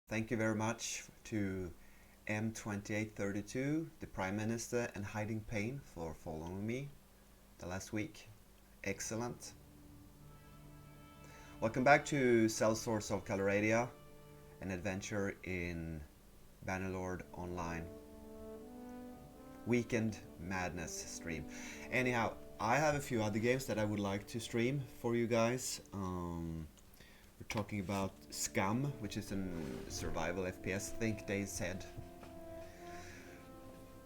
Thank you very much to M2832, the Prime Minister, and Hiding Pain for following me the last week. Excellent. Welcome back to Sellswords of Calradia, an adventure in Bannerlord Online. Weekend Madness stream. Anyhow, I have a few other games that I would like to stream for you guys. We're talking about Scum, which is a survival FPS, think they said.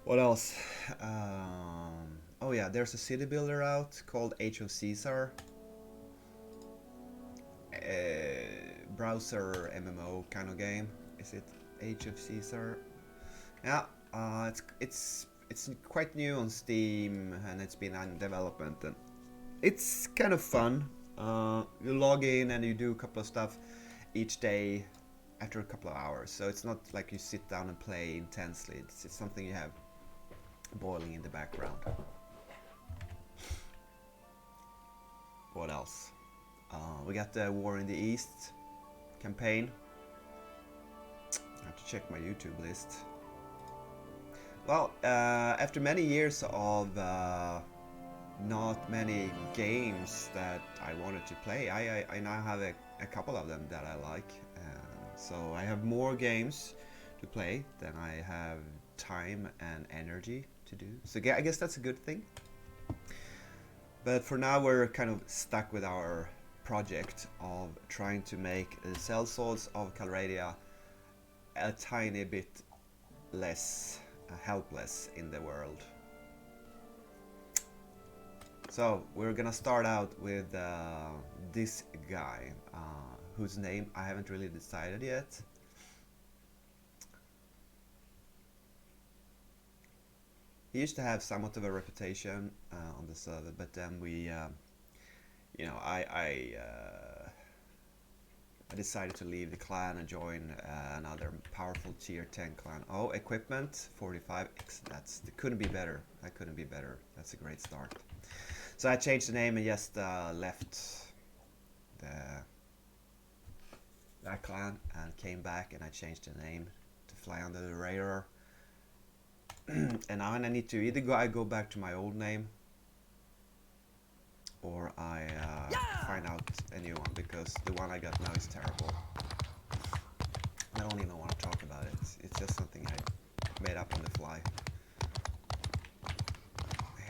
What else? Oh yeah, there's a city builder out called Age of Caesar. Browser MMO kind of game. Is it Age of Caesar? Yeah, it's quite new on Steam and it's been in development and it's kind of fun. You log in and you do a couple of stuff each day after a couple of hours. So it's not like you sit down and play intensely. It's something you have boiling in the background. What else? We got the War in the East campaign. I have to check my YouTube list. Well, after many years of not many games that I wanted to play, I now have a couple of them that I like. So I have more games to play than I have time and energy to do. So I guess that's a good thing. But for now we're kind of stuck with our project of trying to make the Sellswords of Calradia a tiny bit less helpless in the world. So we're gonna start out with this guy, whose name I haven't really decided yet. He used to have somewhat of a reputation on the server, but then we, you know, I decided to leave the clan and join another powerful tier 10 clan. Oh, equipment 45. That couldn't be better. That couldn't be better. That's a great start. So I changed the name and just left that clan and came back and I changed the name to fly under the radar. And now I need to either go back to my old name or I find out a new one, because the one I got now is terrible. I don't even want to talk about it. It's just something I made up on the fly.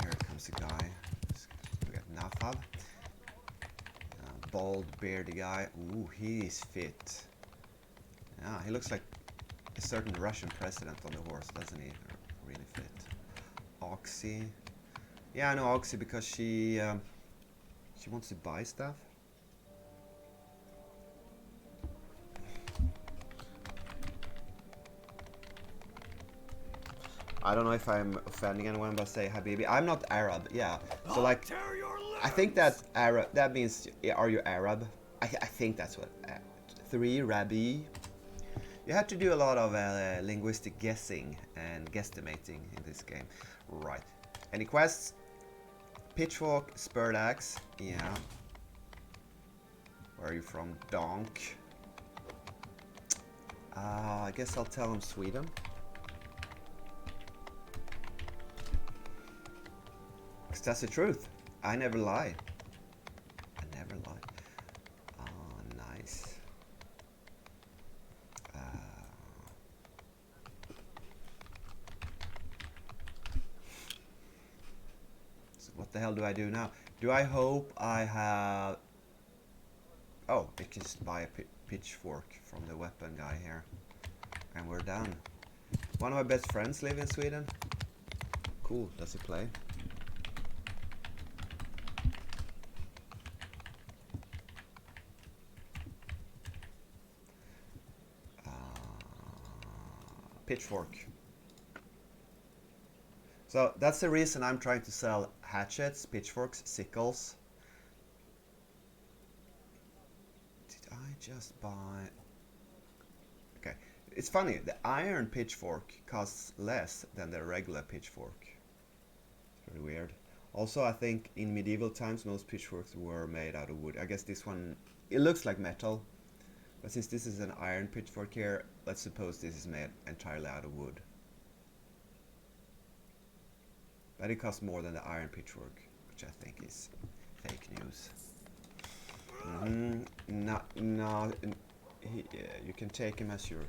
Here comes a guy. We got Nafab. Bald, beardy guy. Ooh, he's fit. Yeah, he looks like a certain Russian president on the horse, doesn't he? Really fit. Oxy. Yeah, I know Oxy because she wants to buy stuff. I don't know if I'm offending anyone by saying Habibi. I'm not Arab, yeah. So like, I think that Arab, that means, are you Arab? I think that's what, 3, Rabbi. You have to do a lot of linguistic guessing and guesstimating in this game. Right. Any quests? Pitchfork, spurred axe, yeah. Where are you from? Donk. I guess I'll tell him Sweden. Because that's the truth. I never lie. I never lie. Oh, nice. So what the hell do I do now? Do I hope I have... Oh, I can just buy a pitchfork from the weapon guy here. And we're done. One of my best friends live in Sweden. Cool, does he play? Pitchfork. So that's the reason I'm trying to sell hatchets, pitchforks, sickles. Did I just buy... Okay, it's funny, the iron pitchfork costs less than the regular pitchfork. It's very weird. Also, I think in medieval times most pitchforks were made out of wood. I guess this one, it looks like metal, but since this is an iron pitchfork here, let's suppose this is made entirely out of wood. But it costs more than the iron pitchfork, which I think is fake news. No, you can take him as your...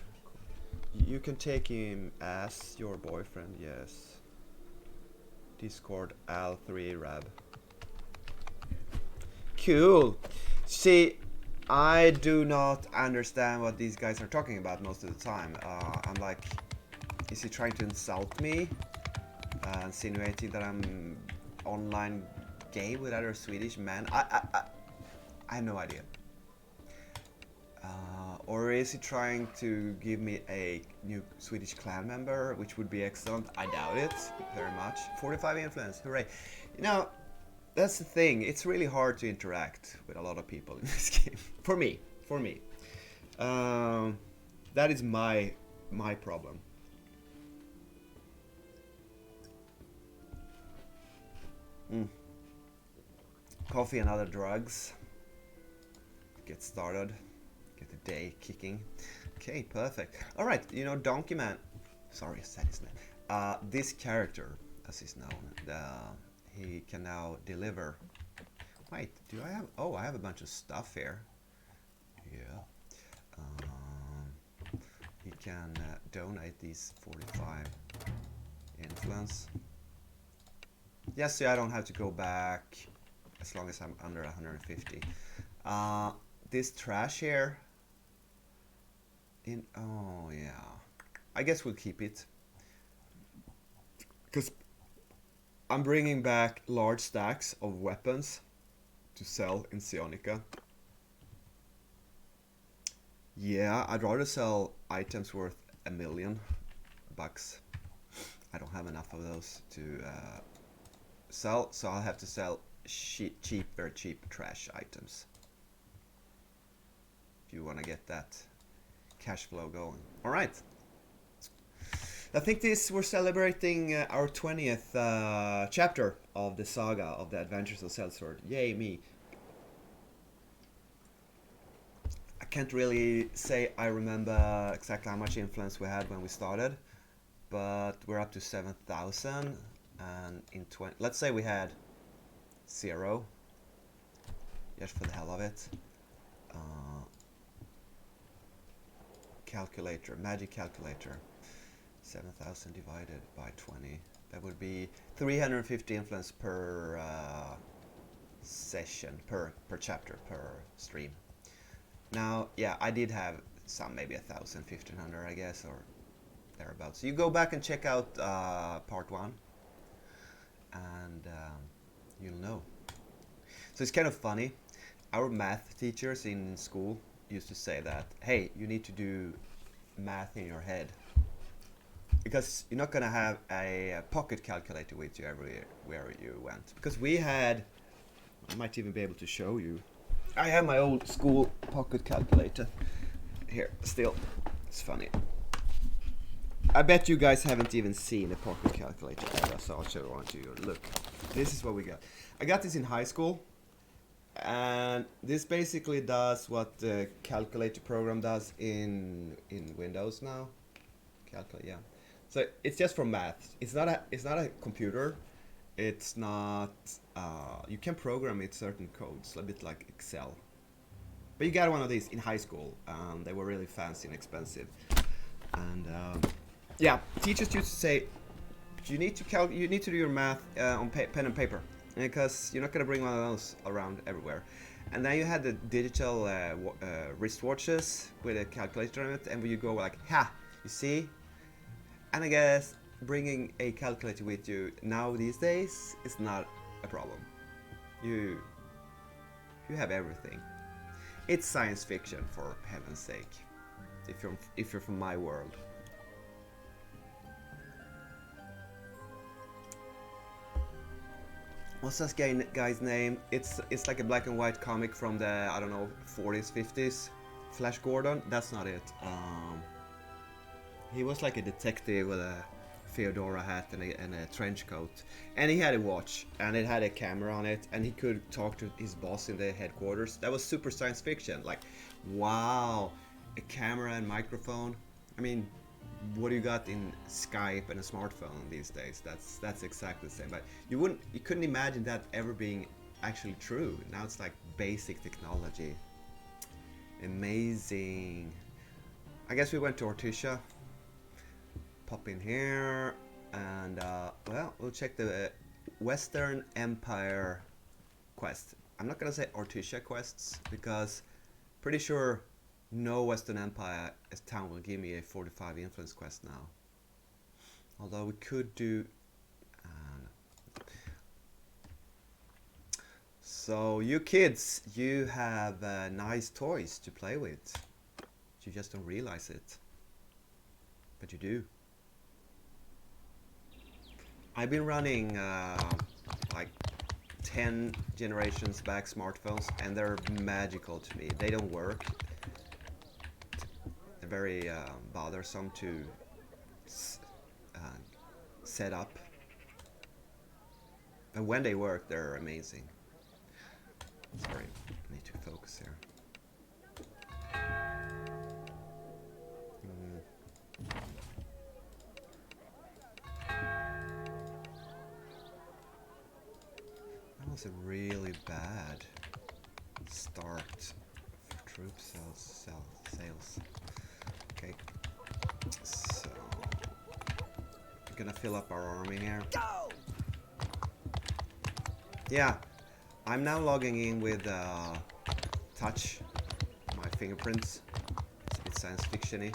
You can take him as your boyfriend, yes. Discord Al3Rab. Cool. See, I do not understand what these guys are talking about most of the time. I'm like, is he trying to insult me? Insinuating that I'm online gay with other Swedish men? I have no idea. Or is he trying to give me a new Swedish clan member, which would be excellent? I doubt it very much. 45 influence, hooray. You know, that's the thing. It's really hard to interact with a lot of people in this game. For me. That is my problem. Coffee and other drugs. Get started. Get the day kicking. Okay, perfect. Alright, you know, Donkey Man. Sorry, I said his name. This character, as he's known, he can now deliver. Wait, do I have... Oh, I have a bunch of stuff here. Yeah. He can donate these 45 influence. Yes, so I don't have to go back as long as I'm under 150. This trash here... Oh, yeah. I guess we'll keep it. Because I'm bringing back large stacks of weapons to sell in Sionica. Yeah, I'd rather sell items worth $1 million. I don't have enough of those to sell, so I'll have to sell very cheap trash items. If you want to get that cash flow going. Alright. I think we're celebrating our 20th chapter of the saga of the Adventures of Sellswords. Yay me. I can't really say I remember exactly how much influence we had when we started, but we're up to 7,000, and in let's say we had 0, just for the hell of it. Calculator, magic calculator. 7,000 divided by 20. That would be 350 influence per session, per chapter, per stream. Now, yeah, I did have some, maybe 1,000, 1,500, I guess, or thereabouts. So you go back and check out part 1, and you'll know. So it's kind of funny. Our math teachers in school used to say that, hey, you need to do math in your head, because you're not gonna have a pocket calculator with you everywhere you went. Because we had, I might even be able to show you. I have my old school pocket calculator here still. It's funny. I bet you guys haven't even seen a pocket calculator ever, so I'll show it to you. Look, this is what we got. I got this in high school. And this basically does what the calculator program does in Windows now. Calculate, yeah. So it's just for math. It's not a computer. It's not. You can program it certain codes, a bit like Excel. But you got one of these in high school. They were really fancy and expensive. And yeah, teachers used to say, you need to do your math on pen and paper, because you're not gonna bring one of those around everywhere. And then you had the digital wristwatches with a calculator on it, and you go like, ha, you see? And I guess bringing a calculator with you now these days is not a problem. You have everything. It's science fiction, for heaven's sake. If you're from my world. What's this guy's name? It's like a black and white comic from the, I don't know, 40s, 50s. Flash Gordon? That's not it. He was like a detective with a fedora hat and a trench coat. And he had a watch, and it had a camera on it, and he could talk to his boss in the headquarters. That was super science fiction. Like, wow, a camera and microphone. I mean, what do you got in Skype and a smartphone these days? That's exactly the same. But you couldn't imagine that ever being actually true. Now it's like basic technology. Amazing. I guess we went to Orticia. Pop in here, and well, we'll check the Western Empire quest. I'm not gonna say Orticia quests because pretty sure no Western Empire town will give me a 45 influence quest now. Although we could do. So you kids, you have nice toys to play with. You just don't realize it, but you do. I've been running like 10 generations back smartphones, and they're magical to me. They don't work. They're very bothersome to set up. And when they work, they're amazing. Sorry, I need to focus here. That was a really bad start for troop sales. Okay, so we're gonna fill up our army here. Go! Yeah, I'm now logging in with touch, my fingerprints. It's a bit science fiction-y.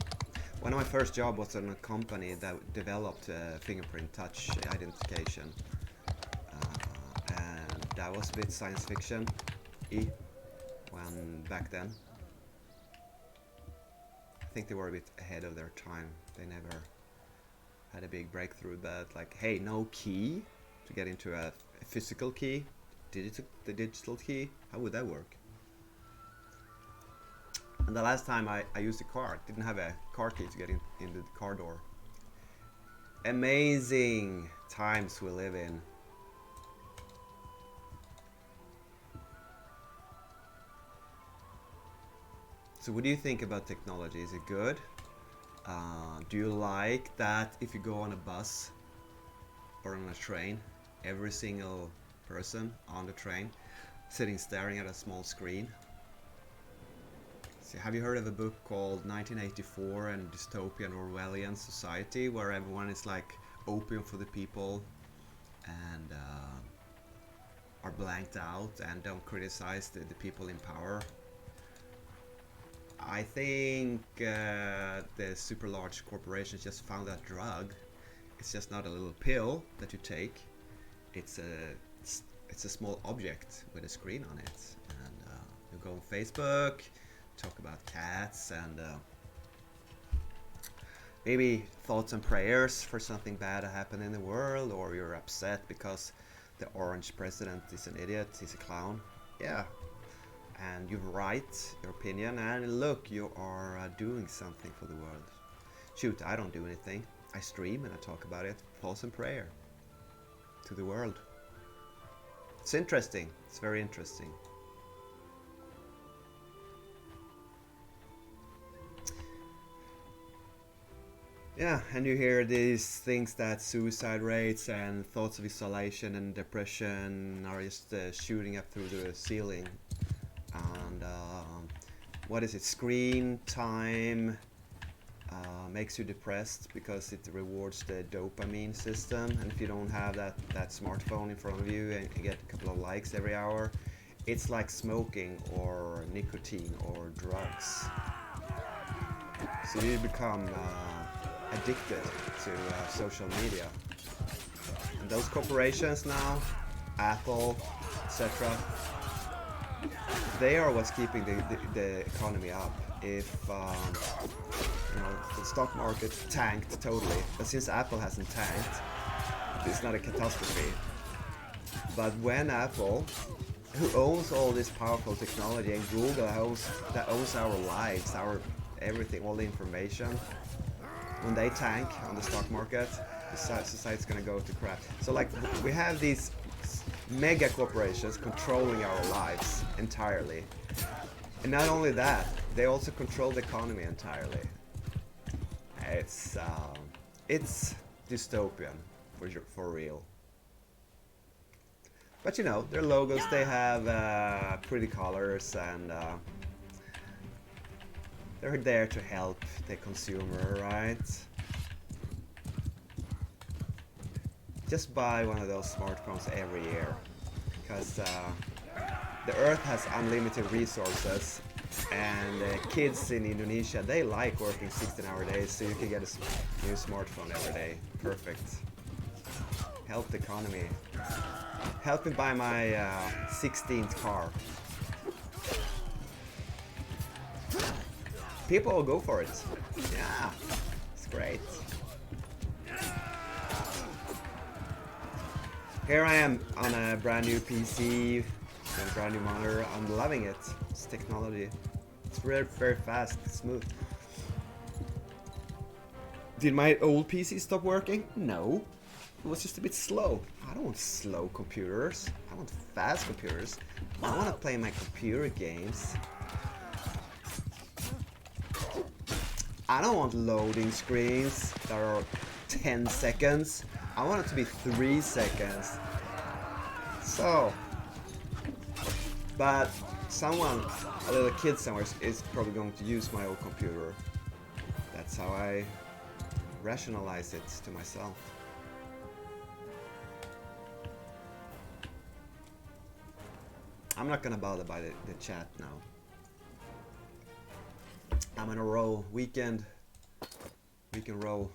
One of my first jobs was in a company that developed fingerprint touch identification. And that was a bit science fiction-y when back then. I think they were a bit ahead of their time. They never had a big breakthrough, but like, hey, no key to get into a physical key, the digital key, how would that work? And the last time I used a car, didn't have a car key to get in the car door. Amazing times we live in. So what do you think about technology? Is it good? Do you like that if you go on a bus or on a train, every single person on the train sitting staring at a small screen? So have you heard of a book called 1984 and Dystopian Orwellian Society, where everyone is like opium for the people and are blanked out and don't criticize the people in power? I think the super large corporations just found that drug. It's just not a little pill that you take. It's a small object with a screen on it, and you go on Facebook, talk about cats, and maybe thoughts and prayers for something bad to happen in the world, or you're upset because the orange president is an idiot, he's a clown. Yeah. And you write your opinion, and look, you are doing something for the world. Shoot, I don't do anything. I stream and I talk about it. Thoughts and prayer to the world. It's interesting. It's very interesting. Yeah, and you hear these things that suicide rates and thoughts of isolation and depression are just shooting up through the ceiling. And what is it? Screen time makes you depressed because it rewards the dopamine system. And if you don't have that smartphone in front of you and you get a couple of likes every hour, it's like smoking or nicotine or drugs. So you become addicted to social media. And those corporations now, Apple, etc., they are what's keeping the economy up. If the stock market tanked totally, but since Apple hasn't tanked, it's not a catastrophe. But when Apple, who owns all this powerful technology, and Google owns our lives, our everything, all the information, when they tank on the stock market, the society's gonna go to crap. So like, we have these mega corporations controlling our lives entirely. And not only that, they also control the economy entirely. It's dystopian for real. But you know, their logos, they have pretty colors, and they're there to help the consumer, right? Just buy one of those smartphones every year, because the Earth has unlimited resources, and kids in Indonesia, they like working 16-hour days, so you can get a new smartphone every day. Perfect. Help the economy. Help me buy my 16th car. People will go for it. Yeah, it's great. Here I am on a brand new PC and a brand new monitor. I'm loving it. It's technology. It's very, very fast, smooth. Did my old PC stop working? No. It was just a bit slow. I don't want slow computers. I want fast computers. I want to play my computer games. I don't want loading screens that are 10 seconds. I want it to be 3 seconds. So, but someone, a little kid somewhere, is probably going to use my old computer. That's how I rationalize it to myself. I'm not gonna bother by the chat now. I'm on a roll. Weekend roll.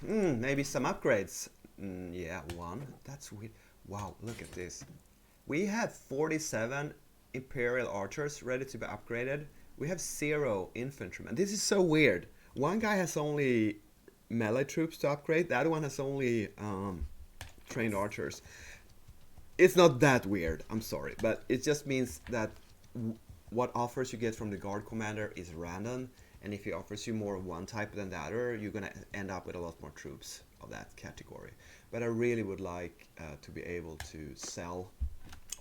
Maybe some upgrades. Yeah, one. That's weird. Wow, look at this. We have 47 Imperial archers ready to be upgraded. We have 0 infantrymen. This is so weird. One guy has only melee troops to upgrade. The other one has only trained archers. It's not that weird, I'm sorry, but it just means that what offers you get from the guard commander is random, and if he offers you more of one type than the other, you're gonna end up with a lot more troops of that category. But I really would like to be able to sell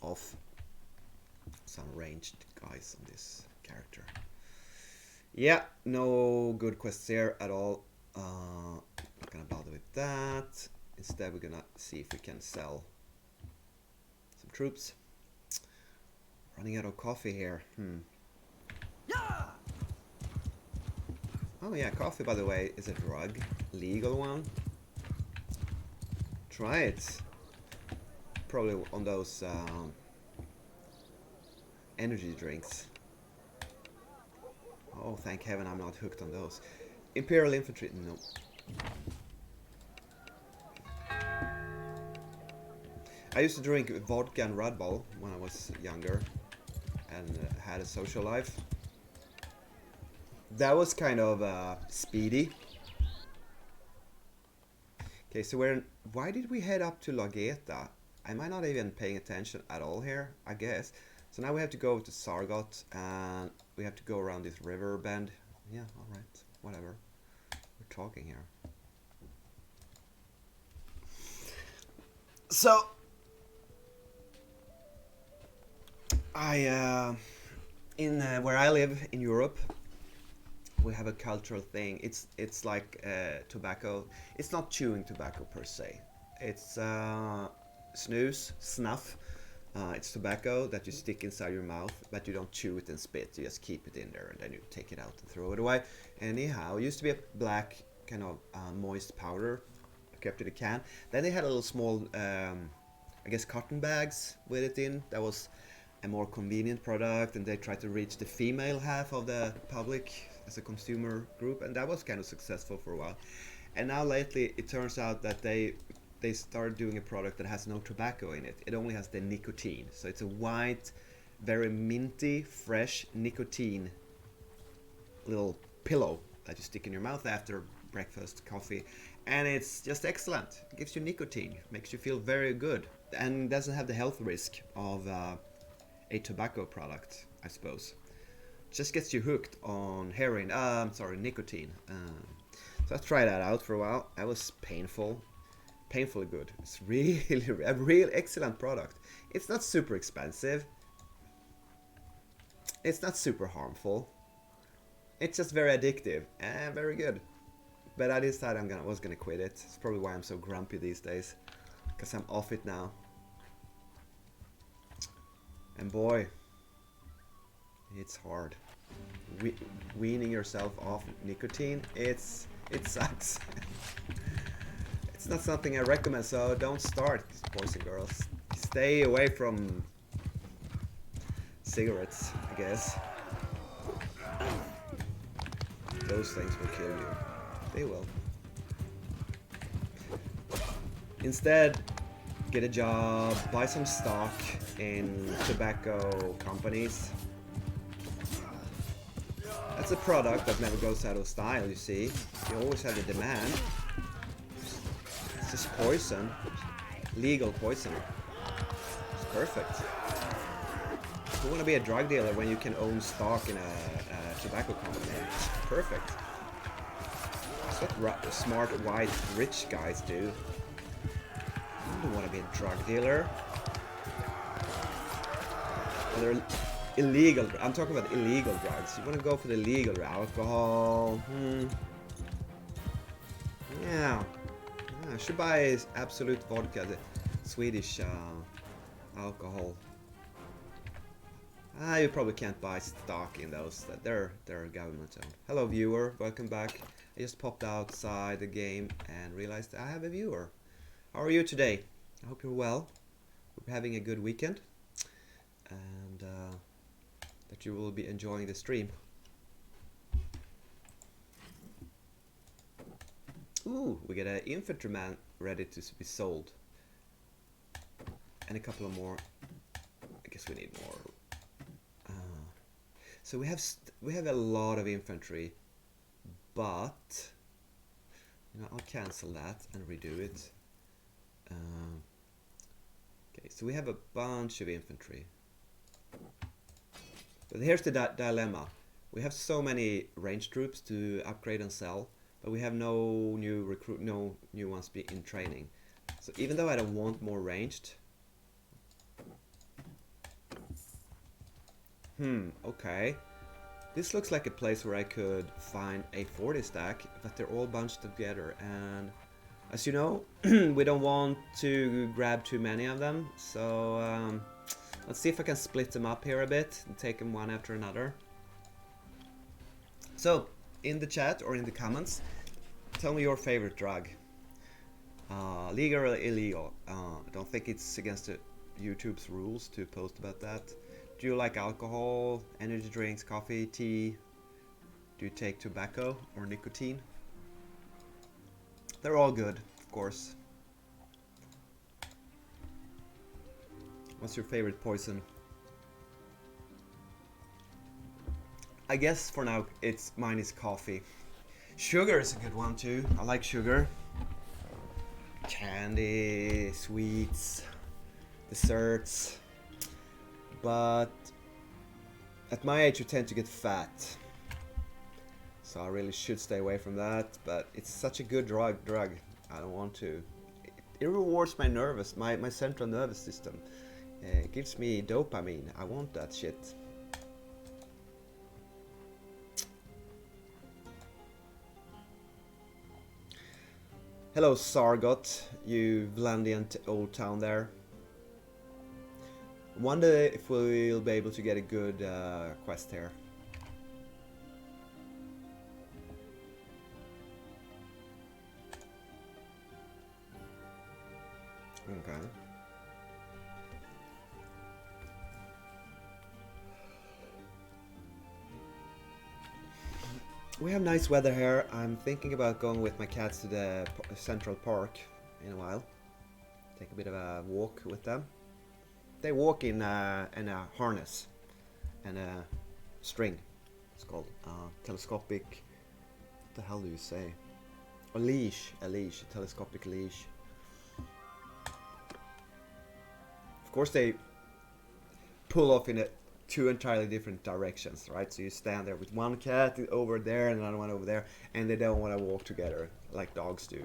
off some ranged guys on this character. Yeah, no good quests here at all. Not gonna bother with that. Instead, we're gonna see if we can sell some troops. Running out of coffee here. Oh yeah, coffee, by the way, is a drug. Legal one. Try it. Probably on those energy drinks. Oh, thank heaven I'm not hooked on those. Imperial infantry, no. I used to drink vodka and Red Bull when I was younger and had a social life. That was kind of speedy. Okay, so why did we head up to Lageta? Am I not even paying attention at all here? I guess. So now we have to go to Sargot and we have to go around this river bend. Yeah, alright, whatever. We're talking here. So where I live in Europe, we have a cultural thing. It's like tobacco. It's not chewing tobacco per se. It's snuff. It's tobacco that you stick inside your mouth, but you don't chew it and spit. You just keep it in there, and then you take it out and throw it away. Anyhow, it used to be a black kind of moist powder kept in a can. Then they had a little small, I guess, cotton bags with it in. That was a more convenient product, and they tried to reach the female half of the public as a consumer group, and that was kind of successful for a while. And now lately, it turns out that they started doing a product that has no tobacco in it. It only has the nicotine. So it's a white, very minty, fresh nicotine little pillow that you stick in your mouth after breakfast, coffee, and it's just excellent. It gives you nicotine, makes you feel very good, and doesn't have the health risk of a tobacco product, I suppose. Just gets you hooked on heroin. Nicotine. So I tried that out for a while. That was painfully good. It's really a real excellent product. It's not super expensive. It's not super harmful. It's just very addictive and very good. But I decided I was gonna quit it. It's probably why I'm so grumpy these days, because I'm off it now. And boy, it's hard. Weaning yourself off nicotine, it sucks. It's not something I recommend, so don't start, boys and girls. Stay away from cigarettes, I guess. Those things will kill you. They will. Instead, get a job, buy some stock in tobacco companies. That's a product that never goes out of style, you see. You always have the demand. It's just poison. Legal poison. It's perfect. You want to be a drug dealer when you can own stock in a tobacco company. It's perfect. That's what smart, white, rich guys do. You don't want to be a drug dealer. Well, they're illegal. I'm talking about illegal drugs. You want to go for the legal alcohol. Yeah. I should buy Absolute Vodka, the Swedish alcohol. You probably can't buy stock in those. They're government owned. Hello viewer, welcome back. I just popped outside the game and realized I have a viewer. How are you today? I hope you're well. Hope you're having a good weekend. And that you will be enjoying the stream. Ooh, we get an infantryman ready to be sold. And a couple of more. I guess we need more. So we have a lot of infantry, but I'll cancel that and redo it. Okay, so we have a bunch of infantry. But here's the dilemma. We have so many ranged troops to upgrade and sell, but we have no new ones in training. So even though I don't want more ranged, okay. This looks like a place where I could find a 40 stack, but they're all bunched together, and as you know, we don't want to grab too many of them, so let's see if I can split them up here a bit and take them one after another. So, in the chat or in the comments, tell me your favorite drug. Legal or illegal? I don't think it's against YouTube's rules to post about that. Do you like alcohol, energy drinks, coffee, tea? Do you take tobacco or nicotine? They're all good, of course. What's your favorite poison? I guess for now mine is coffee. Sugar is a good one too. I like sugar. Candy, sweets, desserts. But at my age you tend to get fat. So I really should stay away from that. But it's such a good drug. I don't want to. It rewards my central nervous system. It gives me dopamine. I want that shit. Hello Sargot, you Vlandian old town there. Wonder if we'll be able to get a good quest here. Okay. We have nice weather here. I'm thinking about going with my cats to the Central Park in a while. Take a bit of a walk with them. They walk in a harness and a string. It's called telescopic. What the hell do you say? A leash, a telescopic leash. Of course, they pull off in two entirely different directions, right? So you stand there with one cat over there and another one over there, and they don't want to walk together like dogs do.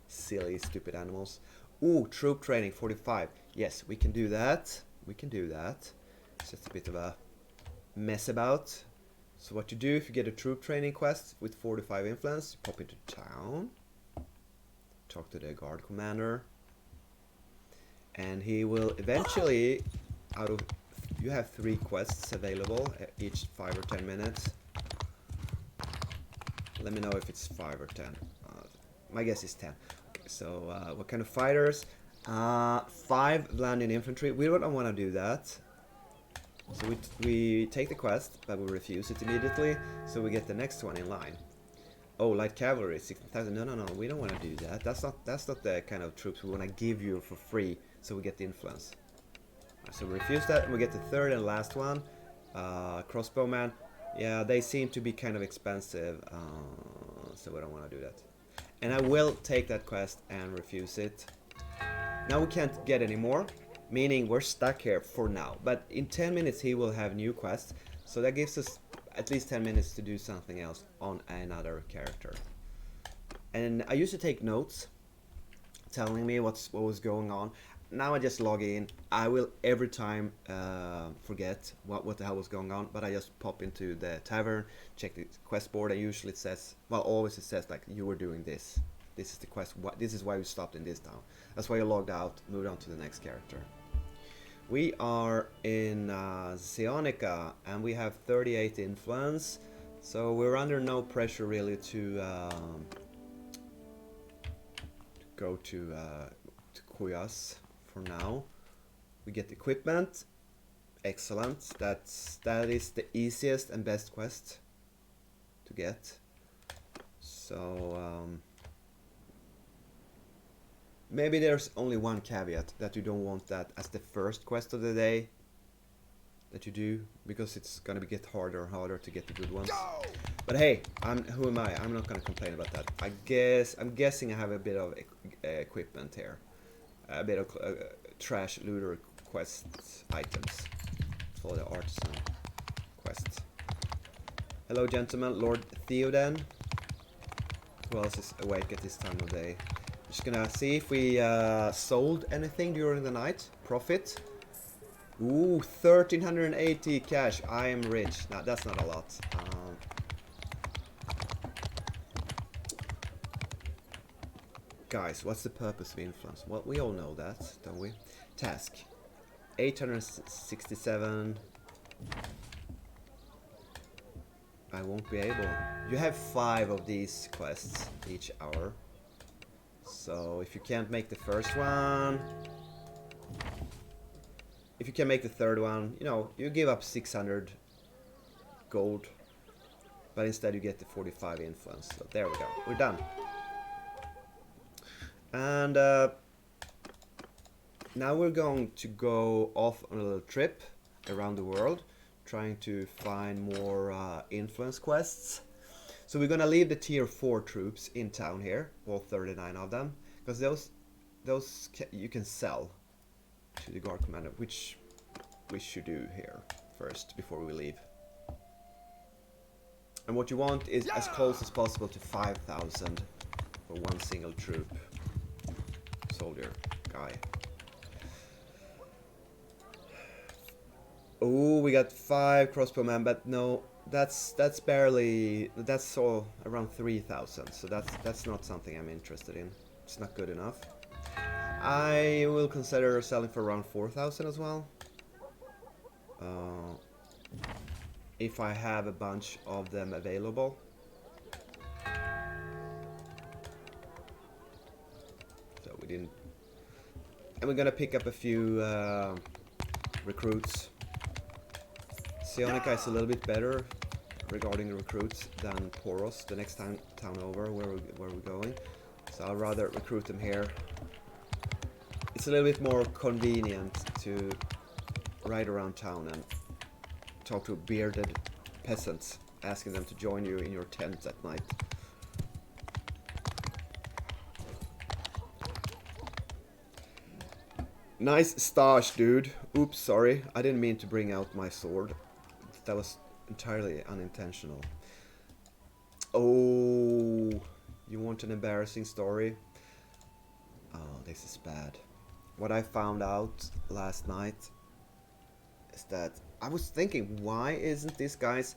Silly, stupid animals. Ooh, troop training 45. Yes, we can do that. We can do that. It's just a bit of a mess about. So what you do if you get a troop training quest with 45 influence, you pop into town, talk to the guard commander, and he will eventually, you have 3 quests available, each 5 or 10 minutes. Let me know if it's 5 or 10. My guess is 10. Okay, so what kind of fighters? 5 landing infantry. We don't want to do that. So we take the quest, but we refuse it immediately, so we get the next one in line. Oh, light cavalry, 16,000. No, we don't want to do that. That's not the kind of troops we want to give you for free, so we get the influence. So we refuse that, and we get the third and last one, crossbowman. Yeah, they seem to be kind of expensive, so we don't want to do that. And I will take that quest and refuse it. Now we can't get any more, meaning we're stuck here for now. But in 10 minutes he will have new quests, so that gives us at least 10 minutes to do something else on another character. And I used to take notes telling me what was going on. Now I just log in. I will every time forget what the hell was going on, but I just pop into the tavern, check the quest board, and usually it says, well, always it says like, you were doing this. This is the quest. This is why you stopped in this town. That's why you logged out, moved on to the next character. We are in Sionica, and we have 38 influence, so we're under no pressure really to go to Kuyas for now. We get equipment, excellent. That is the easiest and best quest to get. So maybe there's only one caveat, that you don't want that as the first quest of the day that you do, because it's gonna get harder and harder to get the good ones. But hey, who am I? I'm not gonna complain about that. I'm guessing I have a bit of equipment here, a bit of trash looter quest items for the artisan quest. Hello, gentlemen. Lord Theoden. Who else is awake at this time of day? Just gonna see if we sold anything during the night. Profit. Ooh, 1380 cash. I am rich. Now that's not a lot. Guys, what's the purpose of influence? Well, we all know that, don't we? Task. 867. I won't be able. You have 5 of these quests each hour. So if you can't make the first one, if you can make the third one, you know, you give up 600 gold, but instead you get the 45 influence. So there we go, we're done. And now we're going to go off on a little trip around the world, trying to find more influence quests. So we're gonna leave the tier 4 troops in town here, all 39 of them, because those you can sell to the guard commander, which we should do here first before we leave. And what you want is as close as possible to 5,000 for one single troop, soldier guy. Oh, we got 5 crossbowmen, but no, that's barely, that's all around 3,000, so that's not something I'm interested in. It's not good enough. I will consider selling for around 4,000 as well, if I have a bunch of them available. So we didn't, and we're gonna pick up a few recruits. Sionica is a little bit better regarding the recruits than Poros, the next town over where we're going. So I'd rather recruit them here. It's a little bit more convenient to ride around town and talk to bearded peasants, asking them to join you in your tent at night. Nice stash, dude. Oops, sorry. I didn't mean to bring out my sword. That was entirely unintentional. Oh, you want an embarrassing story? Oh, this is bad. What I found out last night, is that I was thinking, why isn't this guy's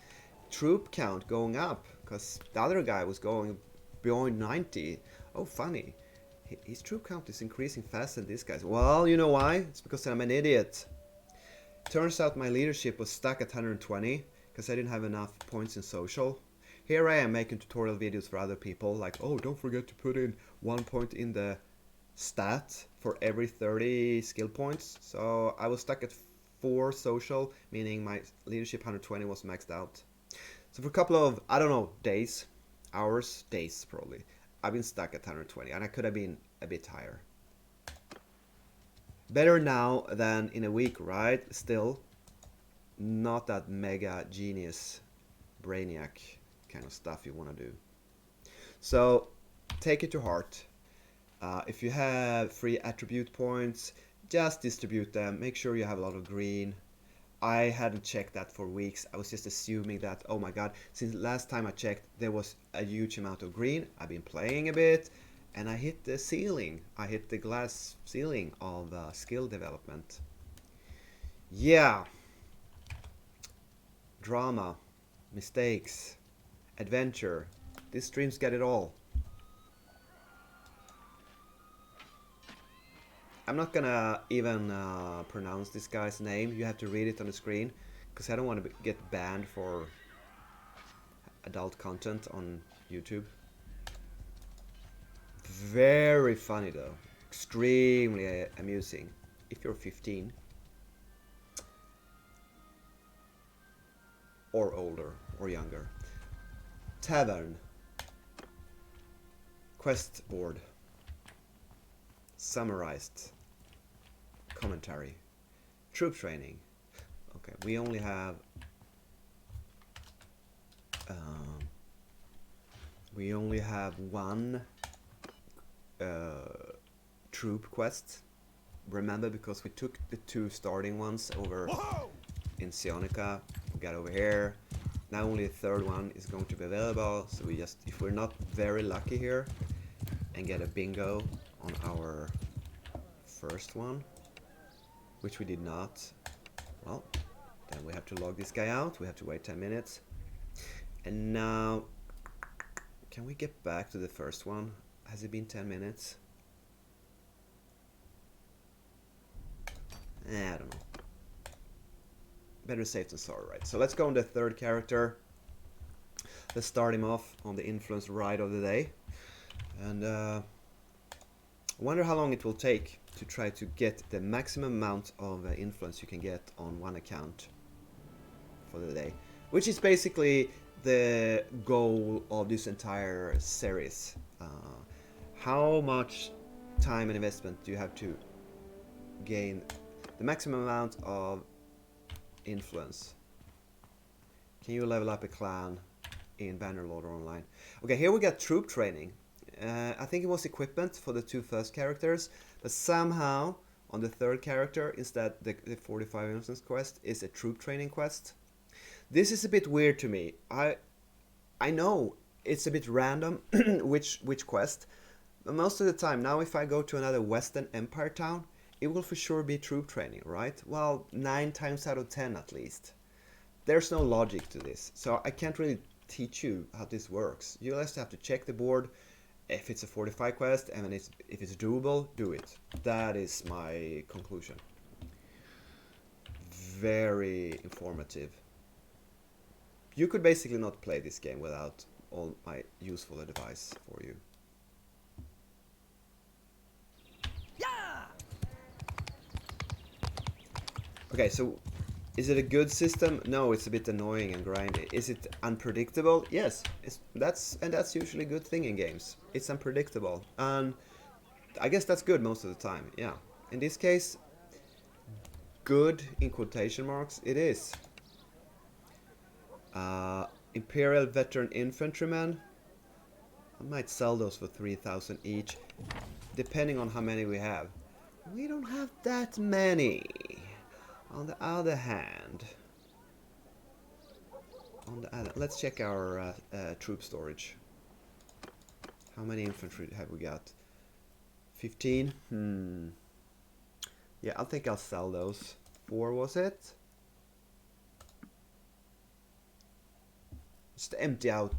troop count going up? Because the other guy was going beyond 90. Oh, funny. His troop count is increasing faster than this guy's. Well, you know why? It's because I'm an idiot. Turns out my leadership was stuck at 120 because I didn't have enough points in social. Here I am making tutorial videos for other people, like, oh, don't forget to put in 1 point in the stat for every 30 skill points. So I was stuck at 4 social, meaning my leadership 120 was maxed out. So for a couple of, I don't know, days, hours, days probably, I've been stuck at 120, and I could have been a bit higher. Better now than in a week, right? Still, not that mega genius brainiac kind of stuff you want to do. So take it to heart. If you have free attribute points, just distribute them. Make sure you have a lot of green. I hadn't checked that for weeks. I was just assuming that, oh my god, since last time I checked, there was a huge amount of green. I've been playing a bit, and I hit the ceiling. I hit the glass ceiling of skill development. Yeah. Drama, mistakes, adventure. These streams get it all. I'm not gonna even pronounce this guy's name. You have to read it on the screen, because I don't want to get banned for adult content on YouTube. Very funny though. Extremely amusing. If you're 15. Or older, or younger. Tavern. Quest board. Summarized. Commentary. Troop training. Okay, we only have one troop quest. Remember, because we took the 2 starting ones over in Sionica. We got over here. Now only the 3rd one is going to be available. So we just, if we're not very lucky here and get a bingo on our first one, which we did not, well, then we have to log this guy out. We have to wait 10 minutes. And now, can we get back to the first one? Has it been 10 minutes? I don't know. Better safe than sorry, right? So let's go on the 3rd character. Let's start him off on the influence ride of the day. And I wonder how long it will take to try to get the maximum amount of influence you can get on one account for the day. Which is basically the goal of this entire series. How much time and investment do you have to gain the maximum amount of influence? Can you level up a clan in Bannerlord Online? Okay, here we got troop training. I think it was equipment for the 2 first characters, but somehow on the 3rd character, instead the 45 influence quest is a troop training quest. This is a bit weird to me. I know it's a bit random which quest, but most of the time now, if I go to another Western Empire town, it will for sure be troop training, right? Well, 9 times out of 10 at least. There's no logic to this, so I can't really teach you how this works. You just have to check the board. If it's a 45 quest and if it's doable, do it. That is my conclusion. Very informative. You could basically not play this game without all my useful advice for you. Okay, so is it a good system? No, it's a bit annoying and grindy. Is it unpredictable? Yes, that's usually a good thing in games. It's unpredictable, and I guess that's good most of the time. Yeah, in this case, good in quotation marks it is. Imperial Veteran Infantrymen. I might sell those for 3,000 each, depending on how many we have. We don't have that many. On the other hand, let's check our troop storage. How many infantry have we got? 15? Yeah, I think I'll sell those. 4 was it? Just to empty out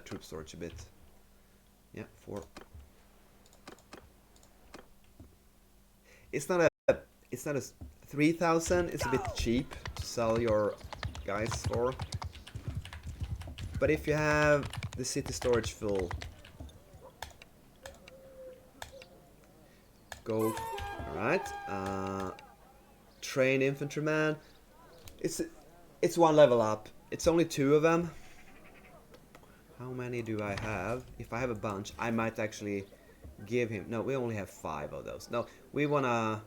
troop storage a bit. Yeah, 4. It's not a 3,000. It's a bit cheap to sell your guys for. But if you have the city storage full, gold. All right. Train infantryman. It's 1 level up. It's only 2 of them. How many do I have? If I have a bunch, I might actually give him. No, we only have 5 of those. No, we wanna.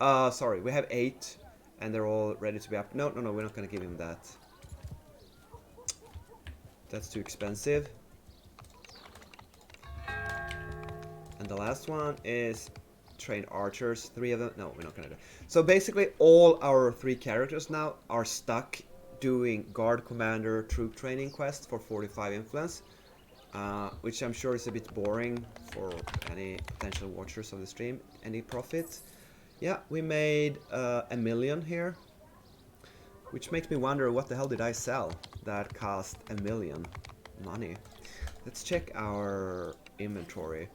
Sorry, we have 8, and they're all ready to be up. No, we're not gonna give him that. That's too expensive. And the last one is train archers, 3 of them. No, we're not gonna do. So basically, all our 3 characters now are stuck doing guard commander troop training quest for 45 influence, which I'm sure is a bit boring for any potential watchers of the stream. Any profit? Yeah, we made 1 million here, which makes me wonder what the hell did I sell that cost 1 million money. Let's check our inventory.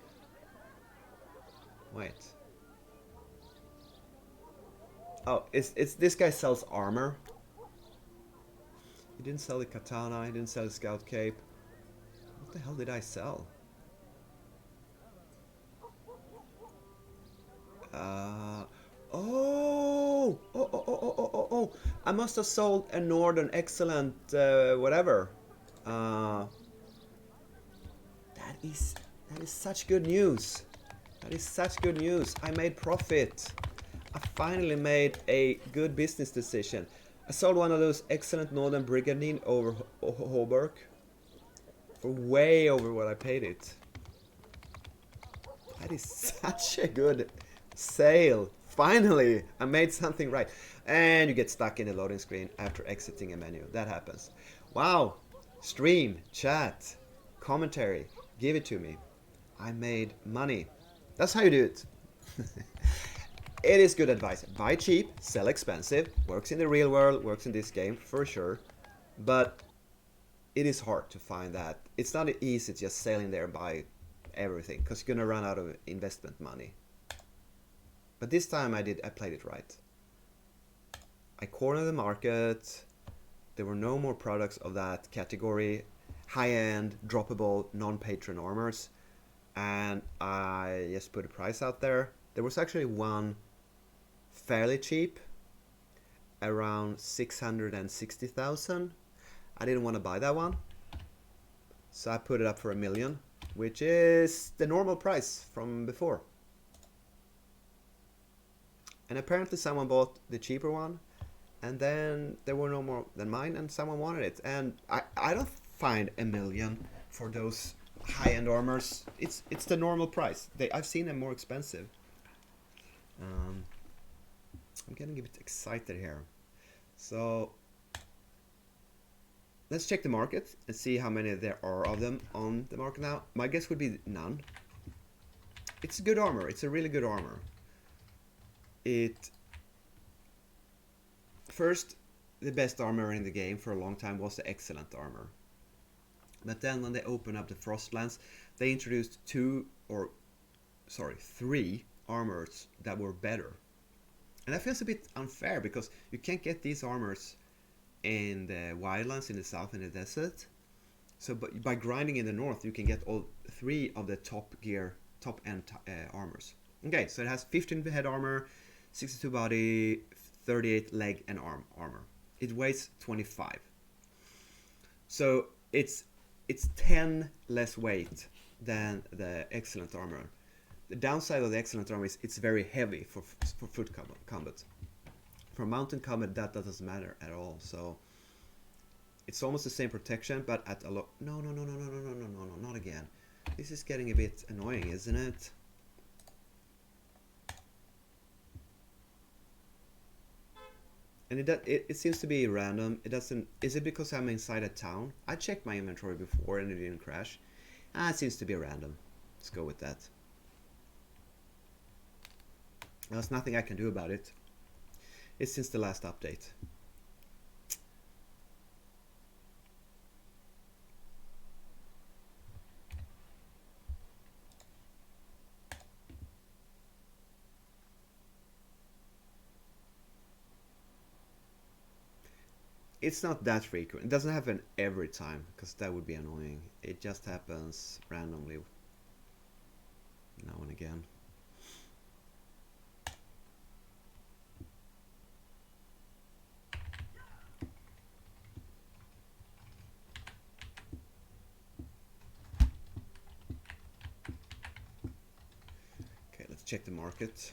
Wait. Oh, it's this guy sells armor. He didn't sell the katana, he didn't sell the scout cape. What the hell did I sell? Oh! I must have sold a Northern Excellent whatever. That is such good news. That is such good news. I made profit. I finally made a good business decision. I sold one of those excellent Northern Brigandine over Hoburg for way over what I paid it. That is such a good sale. Finally, I made something right. And you get stuck in the loading screen after exiting a menu. That happens. Wow. Stream, chat, commentary. Give it to me. I made money. That's how you do it. It is good advice. Buy cheap, sell expensive. Works in the real world, works in this game for sure. But it is hard to find that. It's not easy just sailing there and buy everything, because you're gonna run out of investment money. But this time I played it right. I cornered the market. There were no more products of that category. High-end, droppable, non-patron armors. And I just put a price out there. There was actually one fairly cheap, around 660,000. I didn't want to buy that one, so I put it up for 1 million, which is the normal price from before. And apparently someone bought the cheaper one, and then there were no more than mine, and someone wanted it. And I don't find 1 million for those high-end armors. It's the normal price. I've seen them more expensive. I'm getting a bit excited here. So let's check the market and see how many there are of them on the market now. My guess would be none. It's good armor. It's a really good armor. First, the best armor in the game for a long time was the excellent armor. But then when they opened up the Frostlands, they introduced 3 armors that were better. And that feels a bit unfair, because you can't get these armors in the wildlands in the south, in the desert. So by grinding in the north, you can get all 3 of the top end armors. Okay, so it has 15 head armor, 62 body, 38 leg and arm armor. It weighs 25. So it's 10 less weight than the excellent armor. The downside of the excellent armor is it's very heavy for foot combat. For mountain combat, that doesn't matter at all. So it's almost the same protection, but at a lot. No, not again. This is getting a bit annoying, isn't it? And it seems to be random. It doesn't. Is it because I'm inside a town? I checked my inventory before and it didn't crash. It seems to be random. Let's go with that. There's nothing I can do about it. It's since the last update. It's not that frequent. It doesn't happen every time, because that would be annoying. It just happens randomly now and again. Okay, let's check the market.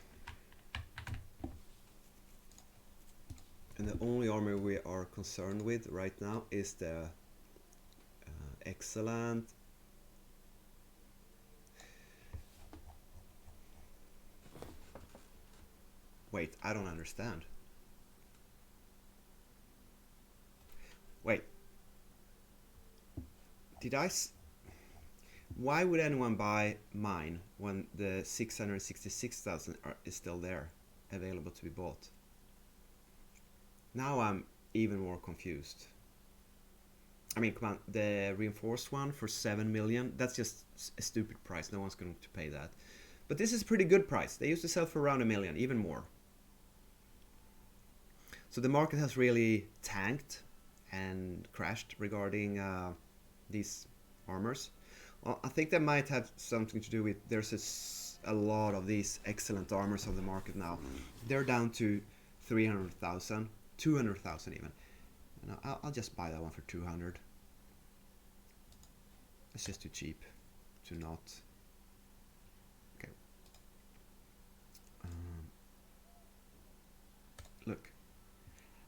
And the only armor we are concerned with right now is the excellent. Wait, I don't understand. Wait. Why would anyone buy mine when the 666,000 is still there, available to be bought? Now I'm even more confused. I mean, come on, the reinforced one for 7 million, that's just a stupid price. No one's going to pay that. But this is a pretty good price. They used to sell for around 1 million, even more. So the market has really tanked and crashed regarding these armors. Well, I think that might have something to do with there's a lot of these excellent armors on the market now. They're down to 300,000, 200,000 even. And I'll just buy that one for 200. It's just too cheap to not. Okay. Look.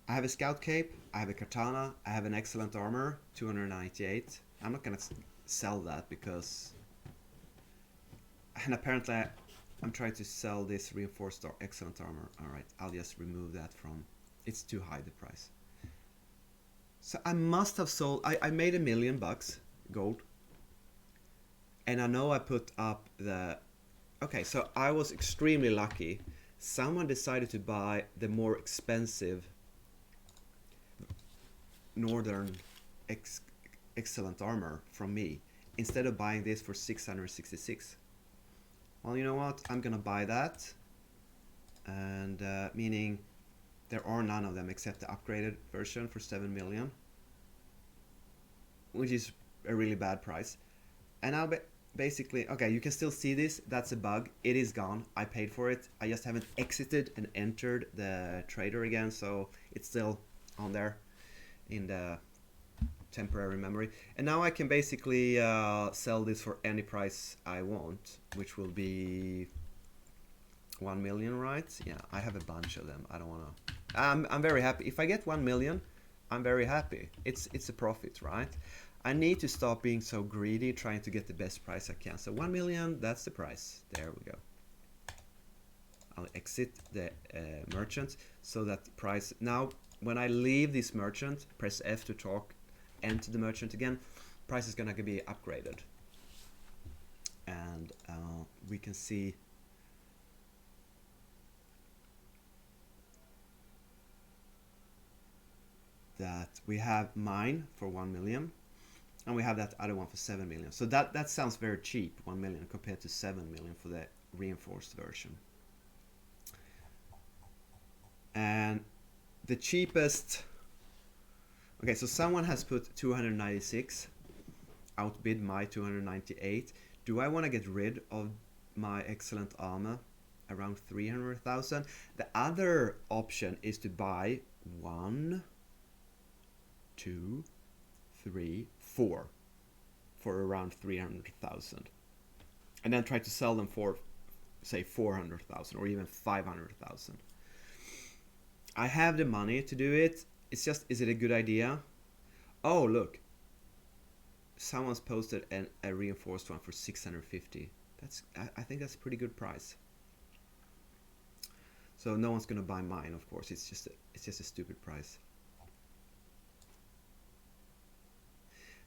I have a scout cape, I have a katana, I have an excellent armor, 298. I'm not gonna sell that because... And apparently I'm trying to sell this reinforced or excellent armor. Alright, I'll just remove that from... It's too high, the price. So I must have sold... I made $1 million gold. And I know I put up the... Okay, so I was extremely lucky. Someone decided to buy the more expensive northern excellent armor from me instead of buying this for 666. Well, you know what, I'm gonna buy that, and meaning there are none of them except the upgraded version for 7 million, which is a really bad price. And now basically, okay, you can still see this, that's a bug, it is gone, I paid for it, I just haven't exited and entered the trader again, so it's still on there in the temporary memory. And now I can basically sell this for any price I want, which will be 1 million, right? Yeah, I have a bunch of them. I don't want to... I'm very happy. If I get 1 million, I'm very happy. It's a profit, right? I need to stop being so greedy, trying to get the best price I can. So 1 million, that's the price. There we go. I'll exit the merchant so that the price... Now, when I leave this merchant, press F to talk, enter the merchant again, price is gonna be upgraded. And we can see that we have mine for 1 million and we have that other one for 7 million. So that sounds very cheap, 1 million compared to 7 million for the reinforced version. And the cheapest... Okay, so someone has put 296, outbid my 298. Do I want to get rid of my excellent armor around 300,000? The other option is to buy 1, 2, 3, 4 for around 300,000, and then try to sell them for, say, 400,000 or even 500,000. I have the money to do it. It's just, is it a good idea? Oh, look. Someone's posted a reinforced one for 650. I think that's a pretty good price. So no one's gonna buy mine, of course. It's just a stupid price.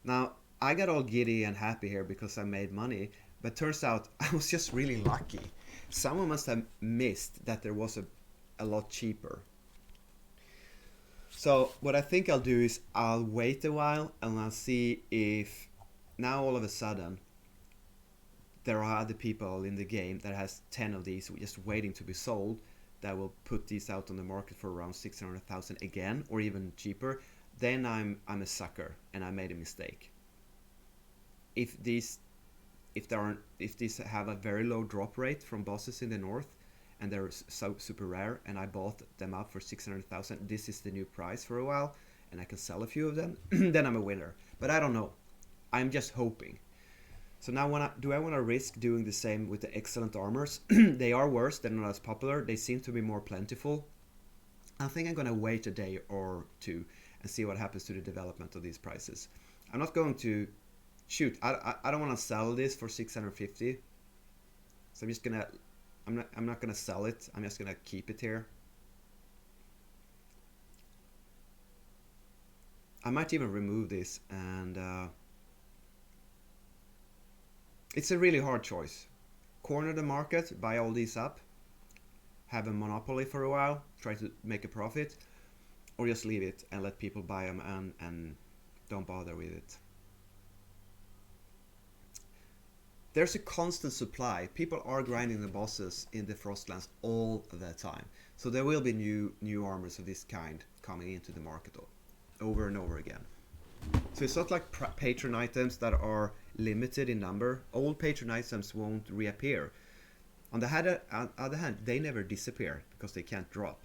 Now, I got all giddy and happy here because I made money, but turns out I was just really lucky. Someone must have missed that there was a lot cheaper. So what I think I'll do is I'll wait a while and I'll see if now all of a sudden there are other people in the game that has 10 of these just waiting to be sold that will put these out on the market for around 600,000 again, or even cheaper. then I'm a sucker and I made a mistake. If these have a very low drop rate from bosses in the north, and they're so super rare, and I bought them up for 600,000, this is the new price for a while, and I can sell a few of them, then I'm a winner. But I don't know. I'm just hoping. So now, do I want to risk doing the same with the excellent armors? They are worse, they're not as popular, they seem to be more plentiful. I think I'm gonna wait a day or two and see what happens to the development of these prices. I'm not going to shoot. I don't want to sell this for 650. So I'm not gonna sell it. I'm just gonna keep it here. I might even remove this, and it's a really hard choice. Corner the market, buy all these up, have a monopoly for a while, try to make a profit, or just leave it and let people buy them and don't bother with it. There's a constant supply. People are grinding the bosses in the Frostlands all the time. So there will be new armors of this kind coming into the market over and over again. So it's not like patron items that are limited in number. Old patron items won't reappear. On the other hand, they never disappear because they can't drop.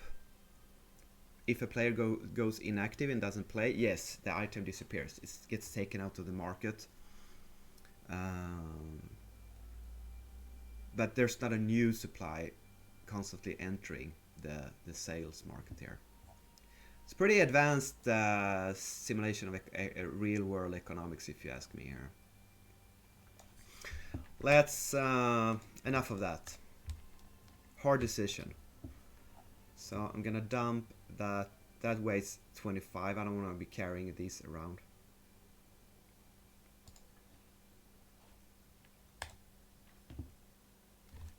If a player goes inactive and doesn't play, yes, the item disappears. It gets taken out of the market. But there's not a new supply constantly entering the sales market here. It's pretty advanced simulation of a real world economics, if you ask me here. Let's enough of that. Hard decision. So I'm gonna dump that. That weighs 25. I don't want to be carrying these around.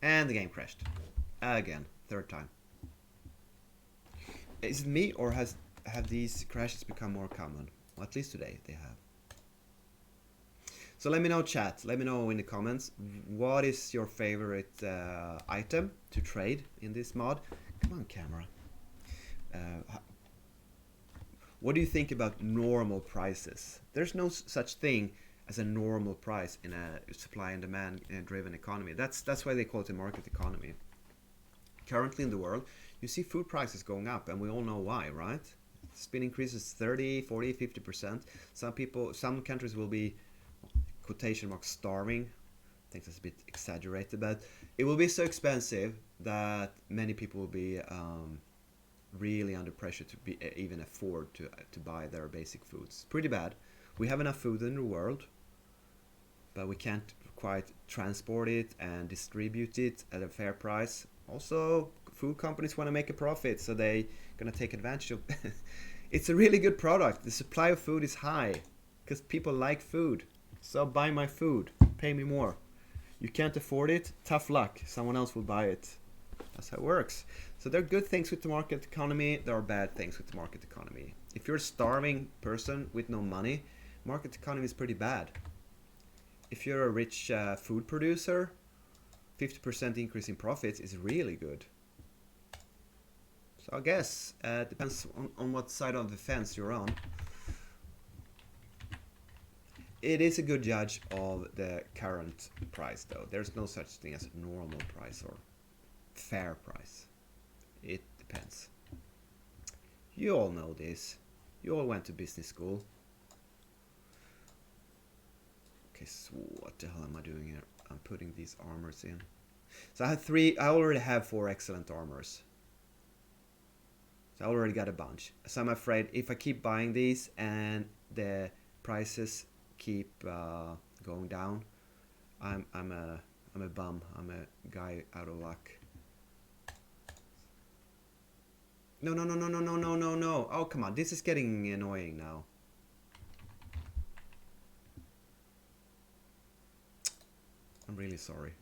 And the game crashed. Again, third time. Is it me, or have these crashes become more common? Well, at least today they have. So let me know, chat. Let me know in the comments. What is your favorite item to trade in this mod? Come on, camera. What do you think about normal prices? There's no such thing as a normal price in a supply and demand driven economy. That's why they call it a market economy. Currently in the world, you see food prices going up, and we all know why, right? It's been increases 30, 40, 50%. Some countries will be, quotation marks, starving. I think that's a bit exaggerated, but it will be so expensive that many people will be really under pressure to even afford to buy their basic foods. Pretty bad. We have enough food in the world, but we can't quite transport it and distribute it at a fair price. Also, food companies want to make a profit, so they're gonna take advantage of it's a really good product. The supply of food is high because people like food. So buy my food, pay me more. You can't afford it, tough luck, someone else will buy it. That's how it works. So there are good things with the market economy, there are bad things with the market economy. If you're a starving person with no money, market economy is pretty bad. If you're a rich food producer, 50% increase in profits is really good. So I guess it depends on what side of the fence you're on. It is a good judge of the current price, though. There's no such thing as normal price or fair price. It depends. You all know this. You all went to business school. Okay, so what the hell am I doing here? I'm putting these armors in. So I already have 4 excellent armors. So I already got a bunch. So I'm afraid if I keep buying these and the prices keep going down, I'm a bum. I'm a guy out of luck. No. Oh, come on. This is getting annoying now. I'm really sorry.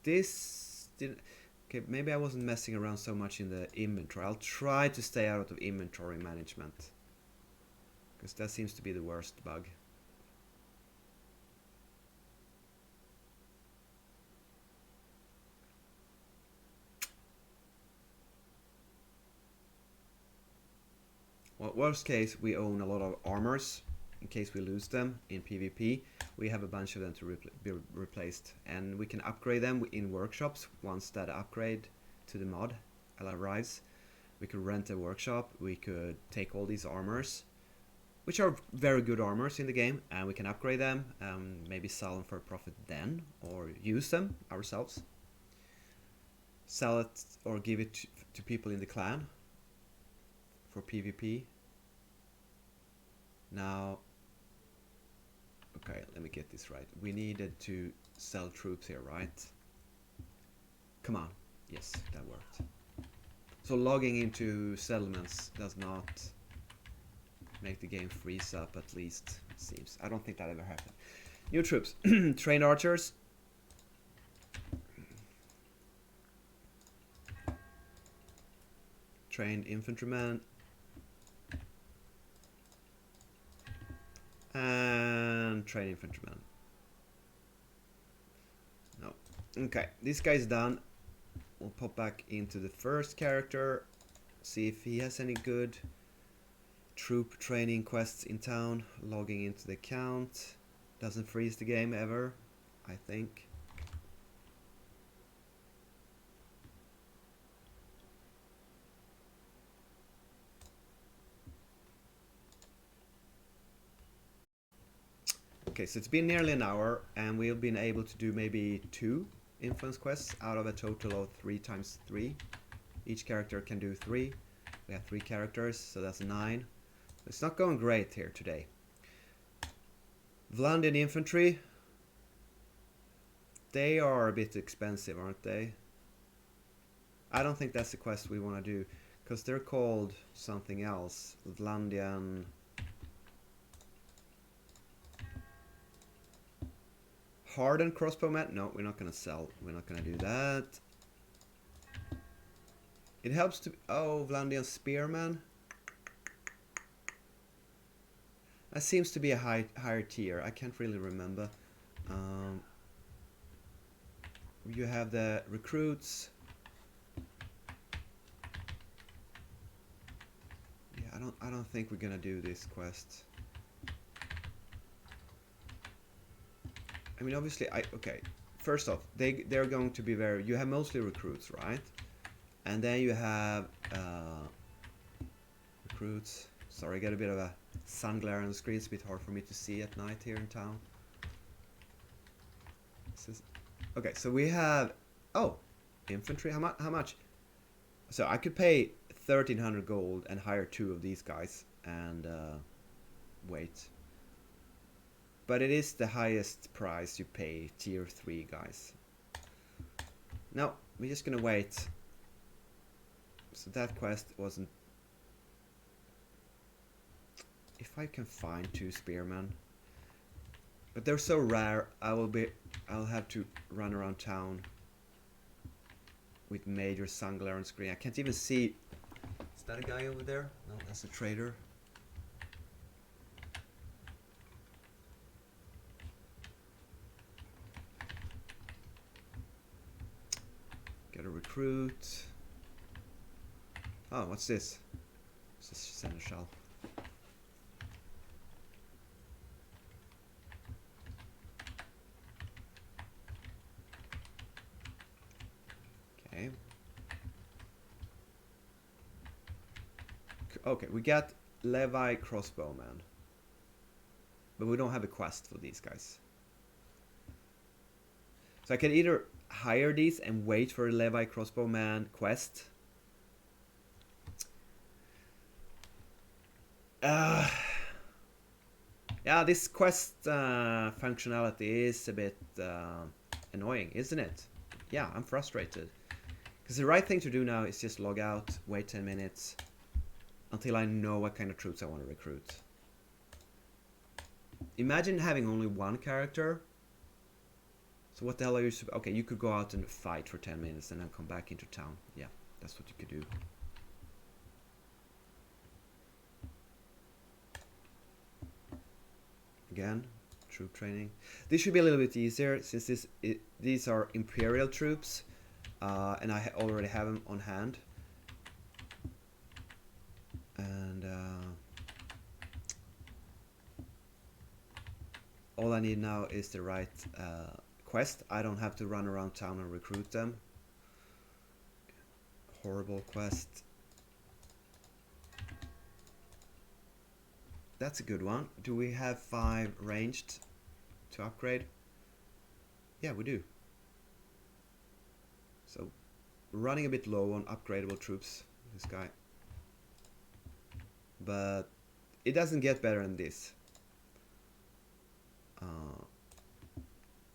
This didn't... Okay, maybe I wasn't messing around so much in the inventory. I'll try to stay out of inventory management, because that seems to be the worst bug. Well, worst case, we own a lot of armors in case we lose them in PvP. We have a bunch of them to be replaced, and we can upgrade them in workshops once that upgrade to the mod arrives. We could rent a workshop, we could take all these armors, which are very good armors in the game, and we can upgrade them, maybe sell them for a profit then, or use them ourselves. Sell it or give it to people in the clan for PvP. Now, okay, let me get this right. We needed to sell troops here, right? Come on. Yes, that worked. So logging into settlements does not make the game freeze up, at least it seems. I don't think that ever happened. New troops. Trained archers. Trained infantrymen. And trained infantrymen. No. Okay, this guy's done. We'll pop back into the first character, see if he has any good troop training quests in town. Logging into the account. Doesn't freeze the game ever, I think. Okay, so it's been nearly an hour, and we've been able to do maybe 2 influence quests out of a total of 3 times 3. Each character can do 3. We have 3 characters, so that's 9. It's not going great here today. Vlandian infantry. They are a bit expensive, aren't they? I don't think that's the quest we want to do, because they're called something else. Vlandian... Hardened crossbowman? No, we're not gonna sell. We're not gonna do that. It helps to... Oh, Vlandian spearman. That seems to be a higher tier. I can't really remember. You have the recruits. Yeah, I don't think we're gonna do this quest. I mean, obviously, okay. First off, they're going to be very... You have mostly recruits, right? And then you have recruits. Sorry, I got a bit of a sun glare on the screen. It's a bit hard for me to see at night here in town. Okay, so we have... Oh, infantry. How much? So I could pay 1,300 gold and hire 2 of these guys and wait. But it is the highest price you pay, tier 3 guys. No, we're just gonna wait. So that quest wasn't... If I can find 2 spearmen. But they're so rare, I'll have to run around town with major sun glare on screen. I can't even see... Is that a guy over there? No, that's a trader. Get a recruit. Oh, what's this? It's a seneschal. Okay. Okay, we got Levi crossbowman. But we don't have a quest for these guys. So I can either hire these and wait for a Levi crossbowman quest. Yeah, this quest functionality is a bit annoying, isn't it? Yeah, I'm frustrated. Because the right thing to do now is just log out, wait 10 minutes until I know what kind of troops I want to recruit. Imagine having only 1 character. So what the hell are you... Okay, you could go out and fight for 10 minutes and then come back into town. Yeah, that's what you could do. Again, troop training. This should be a little bit easier since these are Imperial troops. And I already have them on hand. And all I need now is the right quest. I don't have to run around town and recruit them. Horrible quest. That's a good one. Do we have 5 ranged to upgrade? Yeah, we do. So, running a bit low on upgradable troops, this guy. But it doesn't get better than this.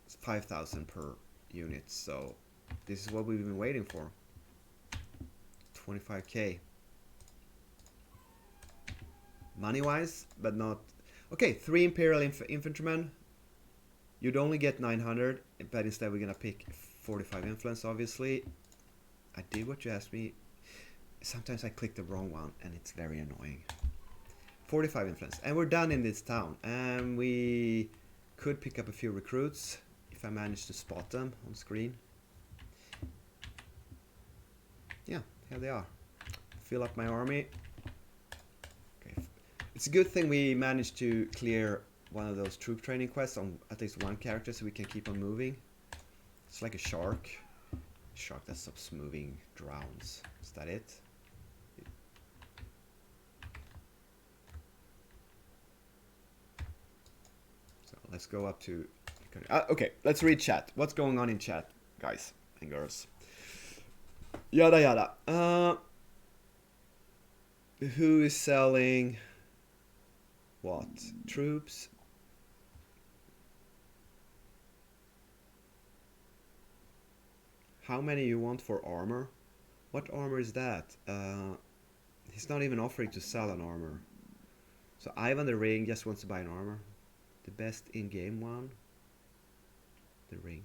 It's 5,000 per unit, so this is what we've been waiting for. 25k. Money-wise, but not... Okay, 3 Imperial Infantrymen. You'd only get 900, but instead we're gonna pick 45 influence, obviously. I did what you asked me. Sometimes I click the wrong one, and it's very annoying. 45 influence, and we're done in this town. And we could pick up a few recruits, if I manage to spot them on screen. Yeah, here they are. Fill up my army. Okay. It's a good thing we managed to clear one of those troop training quests on at least one character so we can keep on moving. It's like a shark. A shark that stops moving drowns. Is that it? So let's go up to... okay, let's read chat. What's going on in chat, guys and girls? Yada yada. Who is selling what? Troops? How many you want for armor? What armor is that? He's not even offering to sell an armor. So Ivan the Ring just wants to buy an armor. The best in-game one? The Ring.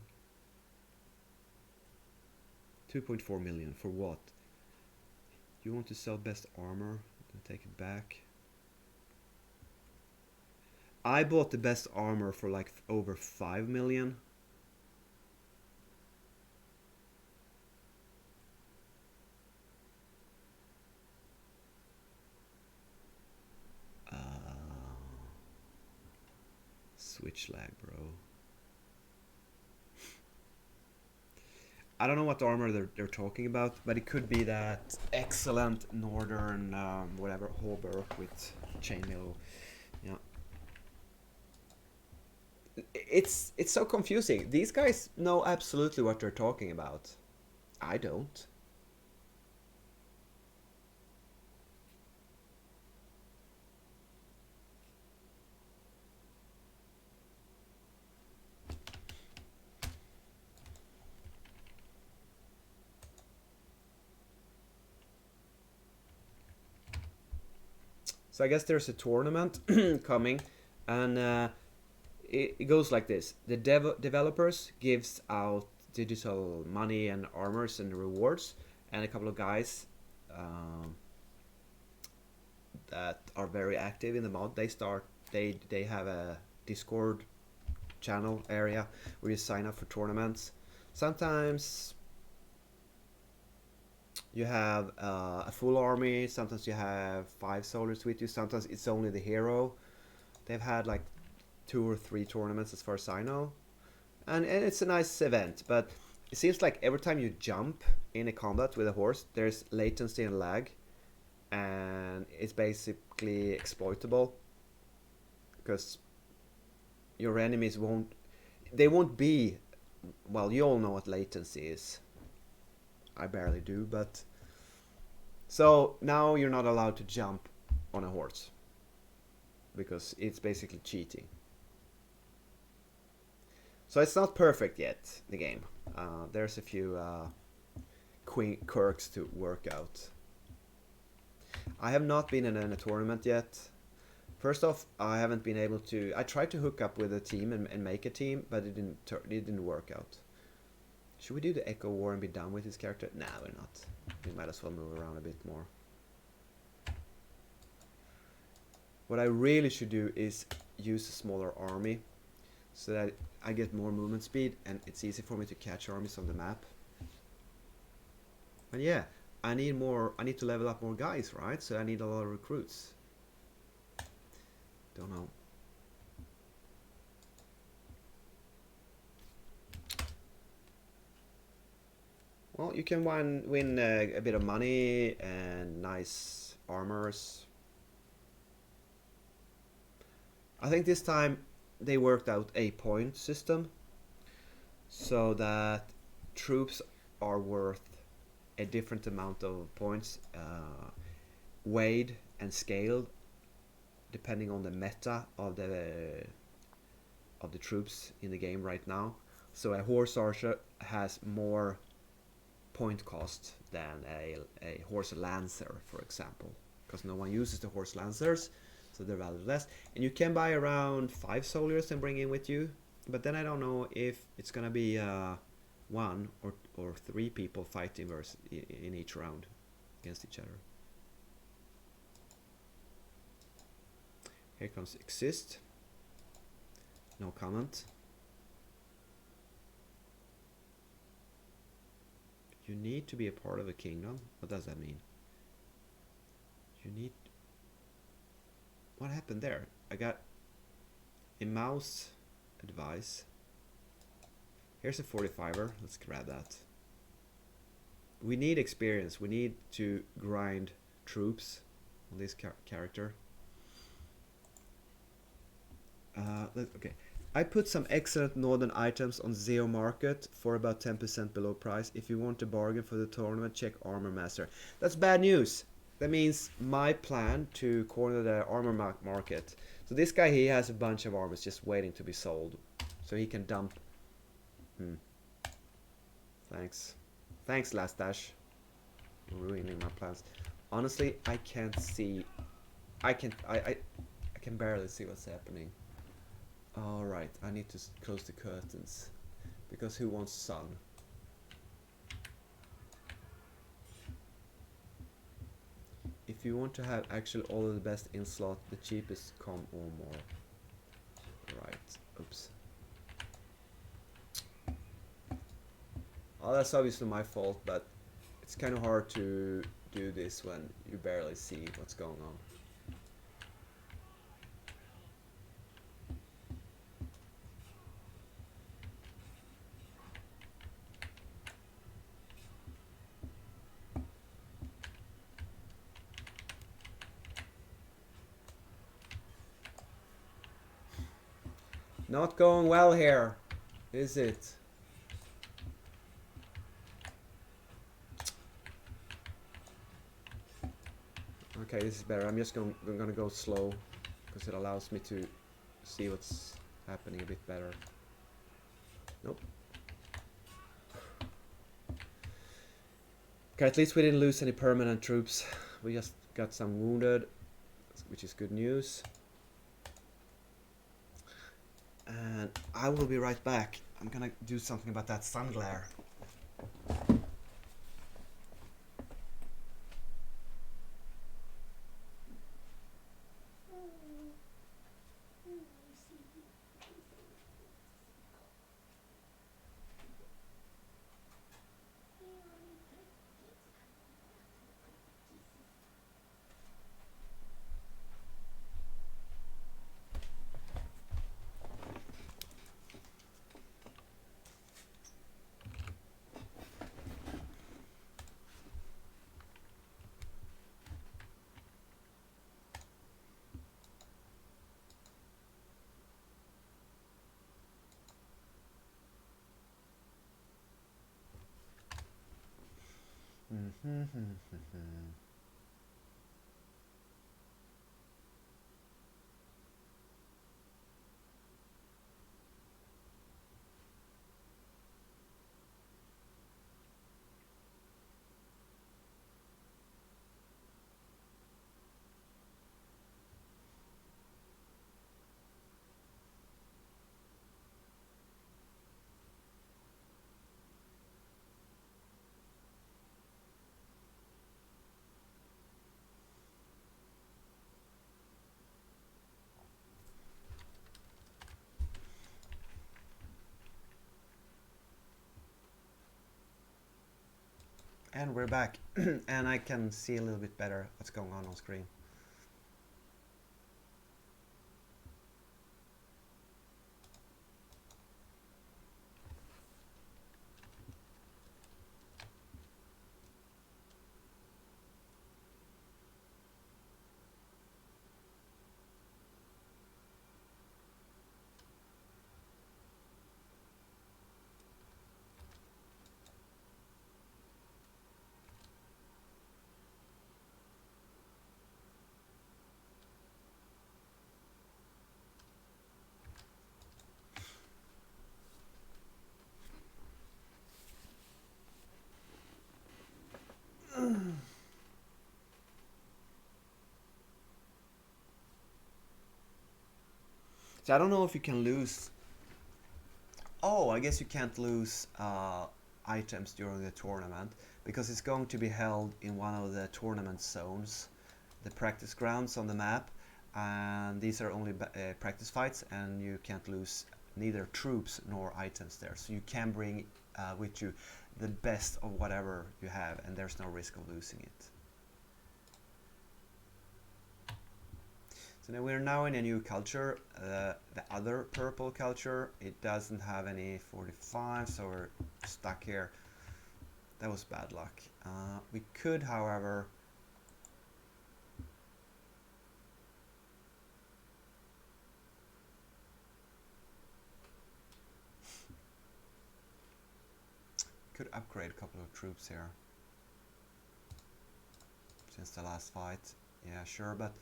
2.4 million. For what? You want to sell best armor? Then take it back. I bought the best armor for like over 5 million. Switch lag, bro. I don't know what armor they're talking about, but it could be that excellent northern whatever hauberk with chainmail. Yeah. It's so confusing. These guys know absolutely what they're talking about. I don't. So I guess there's a tournament coming, and it goes like this. The developers gives out digital money and armors and rewards, and a couple of guys that are very active in the mod, they have a Discord channel area where you sign up for tournaments. Sometimes you have a full army, sometimes you have 5 soldiers with you, sometimes it's only the hero. They've had like 2 or 3 tournaments as far as I know, and it's a nice event, but it seems like every time you jump in a combat with a horse, there's latency and lag, and it's basically exploitable because your enemies won't be, well, you all know what latency is. I barely do, but so now you're not allowed to jump on a horse because it's basically cheating. So it's not perfect yet, the game. There's a few quirks to work out. I have not been in a tournament yet. First off, I haven't been able to... I tried to hook up with a team and make a team, but it didn't work out. Should we do the Echo War and be done with this character? Nah, we're not. We might as well move around a bit more. What I really should do is use a smaller army so that I get more movement speed and it's easy for me to catch armies on the map. And yeah, I need to level up more guys, right? So I need a lot of recruits. Don't know. Well, you can win a bit of money and nice armors. I think this time they worked out a point system so that troops are worth a different amount of points, weighed and scaled depending on the meta of the troops in the game right now. So a horse archer has more point cost than a horse lancer, for example, because no one uses the horse lancers, so they're valued less. And you can buy around 5 soldiers and bring in with you, but then I don't know if it's gonna be 1 or 3 people fighting in each round against each other. Here comes exist. No comment. You need to be a part of a kingdom. What does that mean? You need... What happened there? I got a mouse advice. Here's a 45er. Let's grab that. We need experience. We need to grind troops on this character. Okay. I put some excellent northern items on Zeo Market for about 10% below price. If you want to bargain for the tournament, check Armor Master. That's bad news. That means my plan to corner the armor market. So this guy, he has a bunch of armors just waiting to be sold. So he can dump. Thanks. Thanks, Last Dash. Ruining my plans. Honestly, I can't see. I can barely see what's happening. Alright, I need to close the curtains. Because who wants sun? If you want to have actually all of the best in slot, the cheapest come or more. Right, oops. Oh, that's obviously my fault, but it's kind of hard to do this when you barely see what's going on. Not going well here, is it? Okay, this is better. I'm just gonna go slow because it allows me to see what's happening a bit better. Nope. Okay, at least we didn't lose any permanent troops. We just got some wounded, which is good news. And I will be right back. I'm gonna do something about that sun glare. And we're back. And I can see a little bit better what's going on screen. So I don't know if you can lose. Oh, I guess you can't lose items during the tournament because it's going to be held in one of the tournament zones, the practice grounds on the map, and these are only practice fights, and you can't lose neither troops nor items there. So you can bring with you the best of whatever you have, and there's no risk of losing it. So now we're now in a new culture, the other purple culture. It doesn't have any 45, so we're stuck here. That was bad luck. We could, however, upgrade a couple of troops here since the last fight. Yeah, sure, but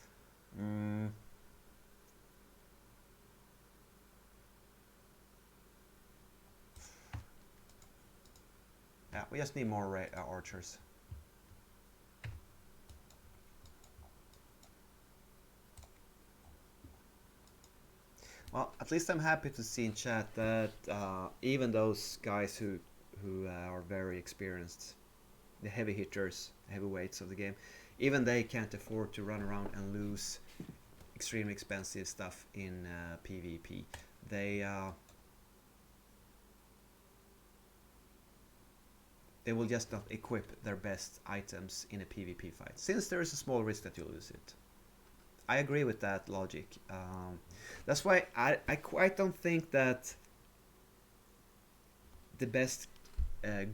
yeah, we just need more archers. Well, at least I'm happy to see in chat that even those guys who are very experienced, the heavy hitters, heavyweights of the game, even they can't afford to run around and lose extremely expensive stuff in PvP. They will just not equip their best items in a PvP fight, since there is a small risk that you lose it. I agree with that logic. That's why I quite don't think that the best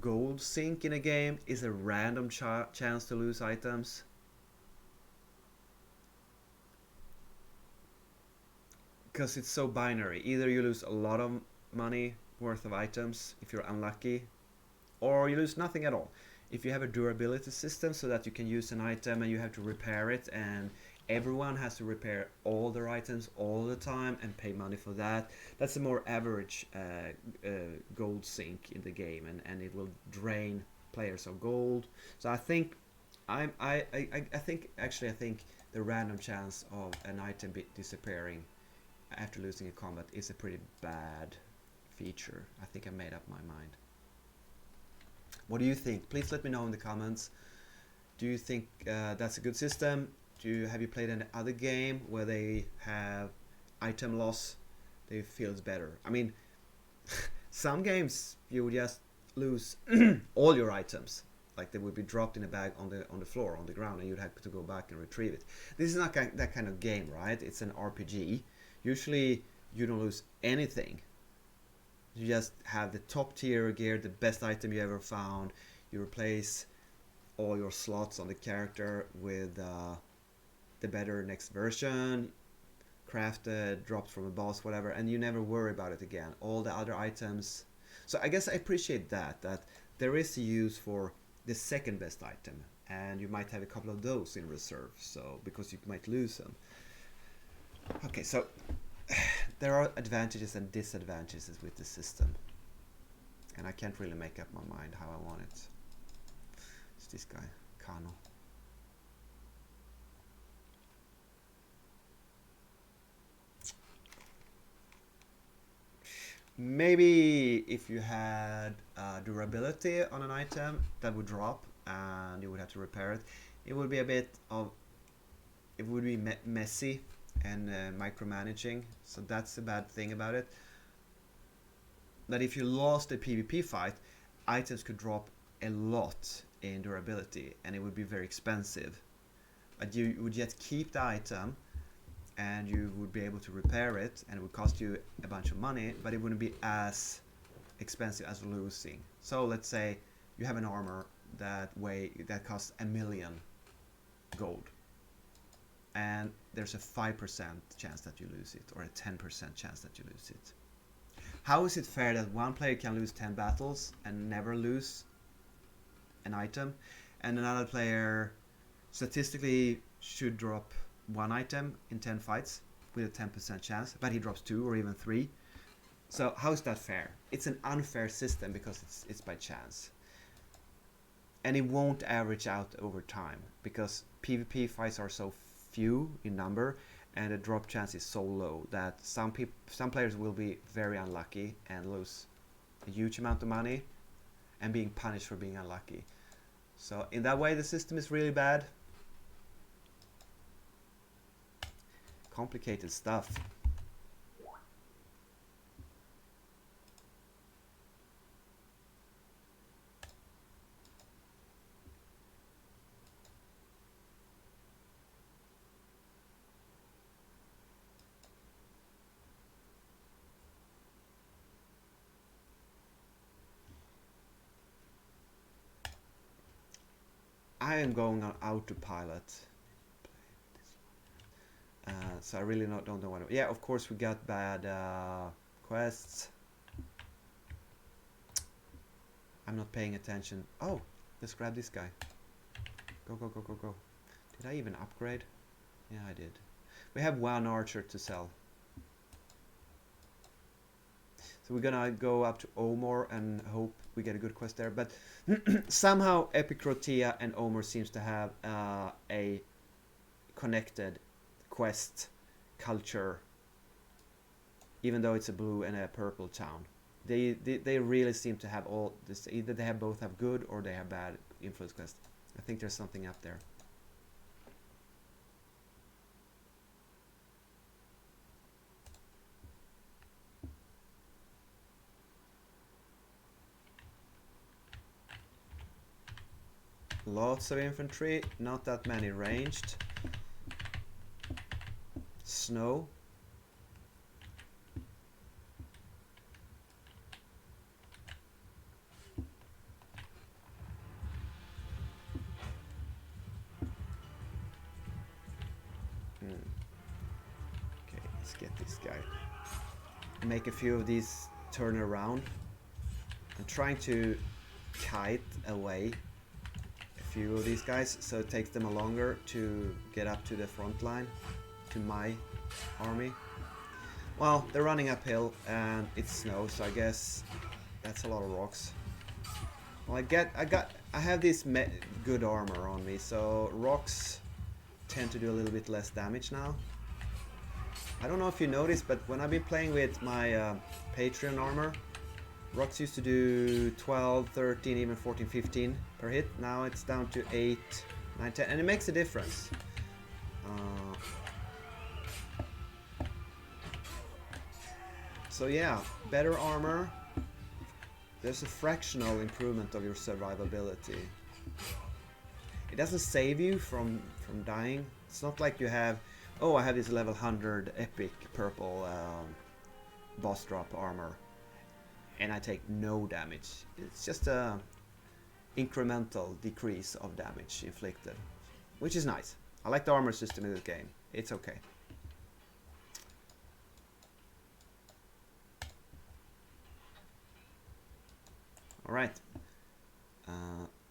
gold sink in a game is a random chance to lose items. Because it's so binary. Either you lose a lot of money worth of items if you're unlucky, or you lose nothing at all. If you have a durability system so that you can use an item and you have to repair it, and everyone has to repair all their items all the time and pay money for that, that's a more average gold sink in the game, and it will drain players of gold. So I think I think the random chance of an item disappearing after losing a combat is a pretty bad feature. I think I made up my mind. What do you think? Please let me know in the comments. Do you think that's a good system? Have you played any other game where they have item loss? They feel it's better. I mean, some games you would just lose all your items, like they would be dropped in a bag on the floor, on the ground, and you'd have to go back and retrieve it. This is not that kind of game, right? It's an RPG. Usually you don't lose anything. You just have the top tier gear, the best item you ever found. You replace all your slots on the character with the better next version, crafted, dropped from a boss, whatever, and you never worry about it again. All the other items. So I guess I appreciate that there is a use for the second best item, and you might have a couple of those in reserve, so because you might lose them. Okay, so there are advantages and disadvantages with the system, and I can't really make up my mind how I want it. It's this guy, Kano. Maybe if you had durability on an item that would drop and you would have to repair it, it would be a bit of, it would be messy and micromanaging, so that's the bad thing about it. That if you lost a PvP fight, items could drop a lot in durability and it would be very expensive. But you would just keep the item and you would be able to repair it, and it would cost you a bunch of money, but it wouldn't be as expensive as losing. So let's say you have an armor that costs 1 million gold, and there's a 5% chance that you lose it, or a 10% chance that you lose it. How is it fair that one player can lose 10 battles and never lose an item, and another player statistically should drop one item in 10 fights with a 10% chance, but he drops 2 or even 3? So how is that fair? It's an unfair system because it's by chance, and it won't average out over time because PvP fights are so few in number, and the drop chance is so low that some players will be very unlucky and lose a huge amount of money and being punished for being unlucky. So in that way the system is really bad. Complicated stuff. I am going on autopilot. So I really don't know what. Yeah, of course we got bad quests. I'm not paying attention. Oh, let's grab this guy. Go, go, go, go, go. Did I even upgrade? Yeah, I did. We have one archer to sell. So we're gonna go up to Omor and hope we get a good quest there. But somehow Epicrotea and Omor seems to have a connected quest culture, even though it's a blue and a purple town. They really seem to have all this. Either they have both have good or they have bad influence quests. I think there's something up there. Lots of infantry, not that many ranged. Snow. Okay, let's get this guy. Make a few of these turn around. I'm trying to kite away few of these guys, so it takes them longer to get up to the front line, to my army. Well, they're running uphill and it's snow, so I guess that's a lot of rocks. Well, I have this good armor on me, so rocks tend to do a little bit less damage now. I don't know if you noticed, but when I've been playing with my Patreon armor, rocks used to do 12, 13, even 14, 15 per hit. Now it's down to 8, 9, 10, and it makes a difference. So yeah, better armor. There's a fractional improvement of your survivability. It doesn't save you from dying. It's not like you have, oh, I have this level 100 epic purple boss drop armor and I take no damage. It's just a incremental decrease of damage inflicted, which is nice. I like the armor system in this game. It's okay. Alright.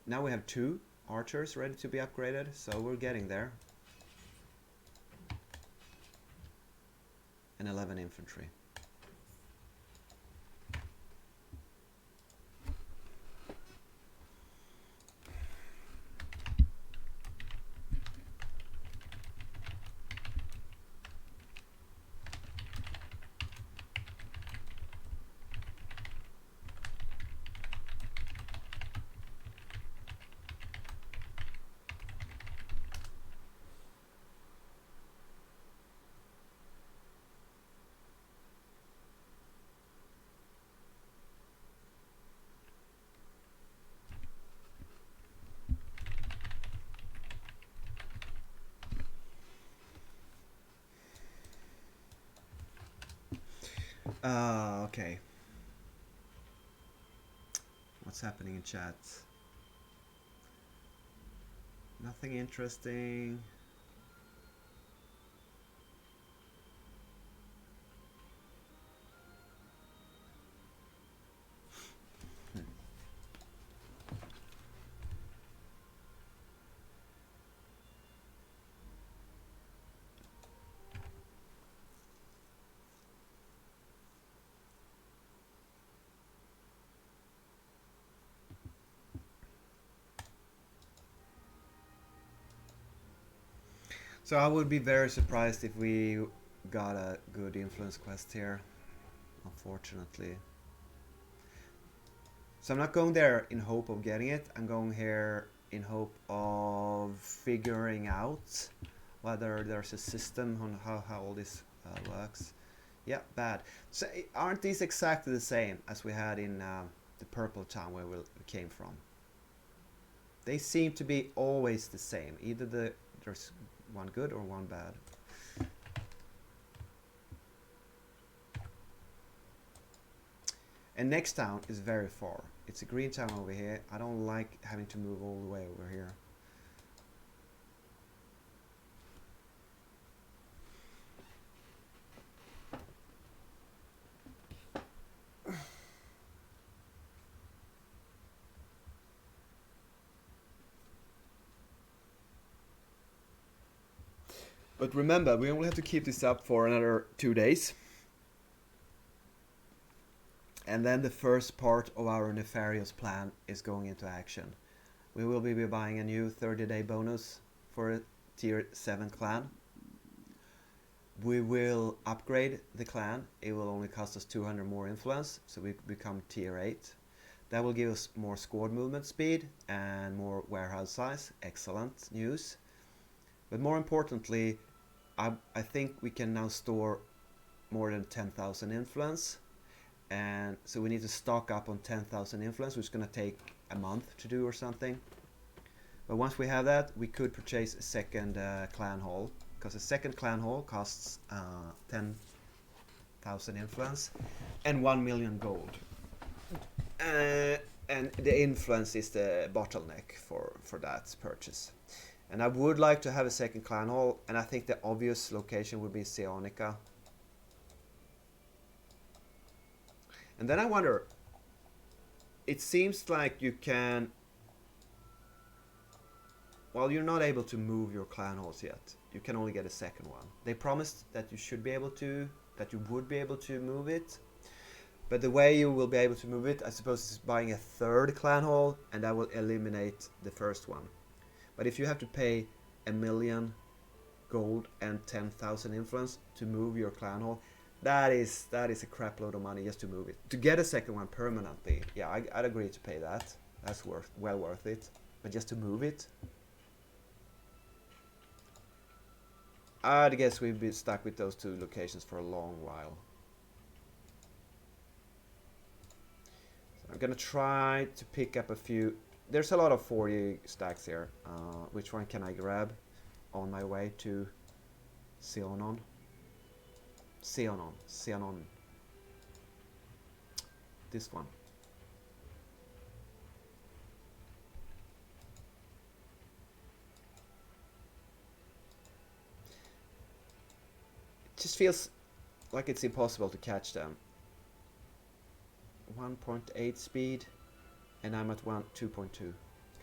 Now we have 2 archers ready to be upgraded, so we're getting there. And 11 infantry. Okay. What's happening in chat? Nothing interesting. So I would be very surprised if we got a good influence quest here, unfortunately. So I'm not going there in hope of getting it. I'm going here in hope of figuring out whether there's a system on how all this works. Yeah, bad. So aren't these exactly the same as we had in the purple town where we came from? They seem to be always the same. Either there's one good or one bad. And next town is very far. It's a green town over here. I don't like having to move all the way over here. But remember, we only have to keep this up for another 2 days. And then the first part of our nefarious plan is going into action. We will be buying a new 30-day bonus for a tier 7 clan. We will upgrade the clan. It will only cost us 200 more influence, so we become tier 8. That will give us more squad movement speed and more warehouse size. Excellent news. But more importantly, I think we can now store more than 10,000 influence. And so we need to stock up on 10,000 influence, which is going to take a month to do or something. But once we have that, we could purchase a second clan hall, because a second clan hall costs 10,000 influence and 1 million gold. And the influence is the bottleneck for that purchase. And I would like to have a second clan hall, and I think the obvious location would be Seonica. And then I wonder, it seems like you can, well, you're not able to move your clan halls yet. You can only get a second one. They promised that you should be able to, that you would be able to move it. But the way you will be able to move it, I suppose, is buying a third clan hall, and that will eliminate the first one. But if you have to pay 1 million gold and 10,000 influence to move your clan hall, that is a crap load of money just to move it. To get a second one permanently, yeah, I'd agree to pay that. That's well worth it. But just to move it, I'd guess we've been stuck with those two locations for a long while. So I'm gonna try to pick up a few. There's a lot of 40 stacks here. Which one can I grab on my way to Seonon? Seonon. This one. It just feels like it's impossible to catch them. 1.8 speed, and I'm at 2.2. Okay,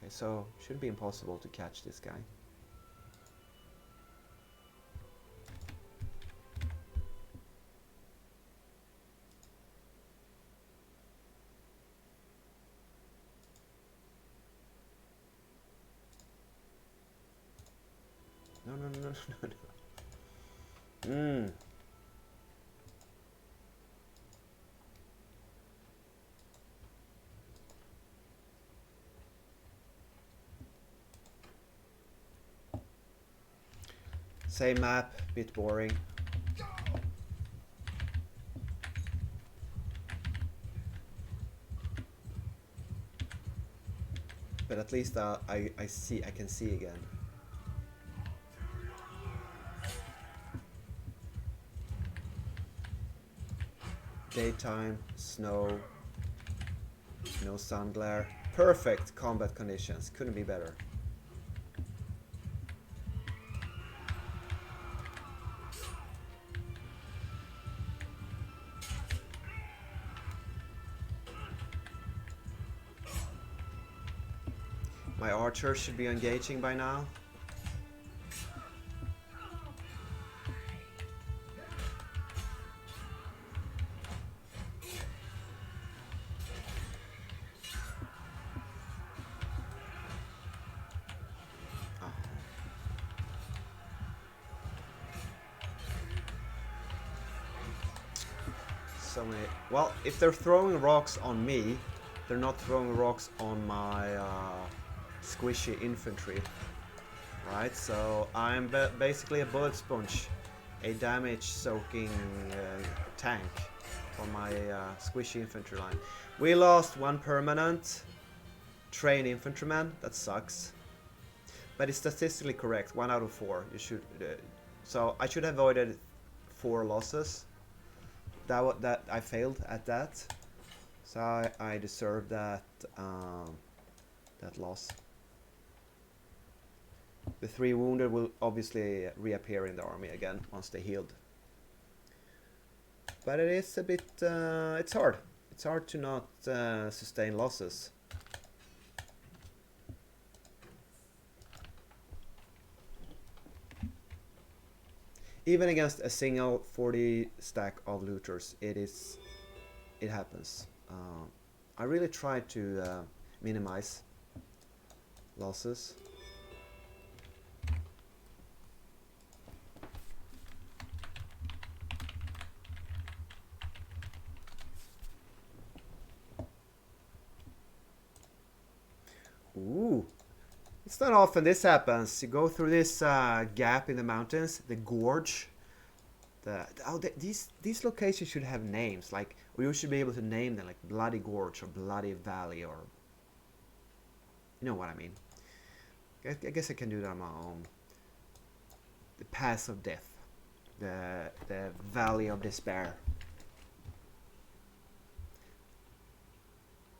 so shouldn't be impossible to catch this guy. No. Same map, bit boring. But at least I can see again. Daytime, snow, no sun glare. Perfect combat conditions. Couldn't be better. My archer should be engaging by now. so many. Well, if they're throwing rocks on me, they're not throwing rocks on my squishy infantry, right? So I'm basically a bullet sponge, a damage-soaking tank for my squishy infantry line. We lost one permanent trained infantryman. That sucks. But it's statistically correct. 1 out of 4. You should. So I should have avoided 4 losses. That I failed at that. So I deserve that that loss. The 3 wounded will obviously reappear in the army again once they healed. But it is a bit. It's hard. It's hard to not sustain losses. Even against a single 40 stack of looters, it happens. I really try to minimize losses. Ooh. It's not often this happens. You go through this gap in the mountains, the gorge. These locations should have names, like, or you should be able to name them, like Bloody Gorge or Bloody Valley, or you know what I mean. I guess I can do that on my own. The Pass of Death, the Valley of Despair.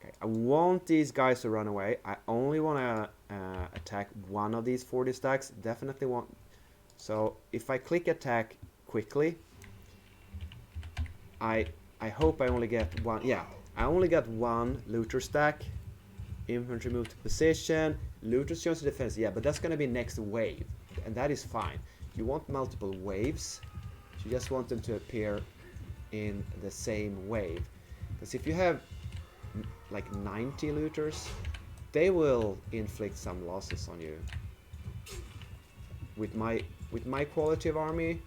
Okay, I want these guys to run away. I only want to attack one of these 40 stacks. Definitely want. So if I click attack quickly, I hope I only get one. Yeah, I only got one looter stack. Infantry move to position. Looters joins the defense. Yeah, but that's gonna be next wave, and that is fine. You want multiple waves. You just want them to appear in the same wave. Because if you have like 90 looters, they will inflict some losses on you. With my quality of army,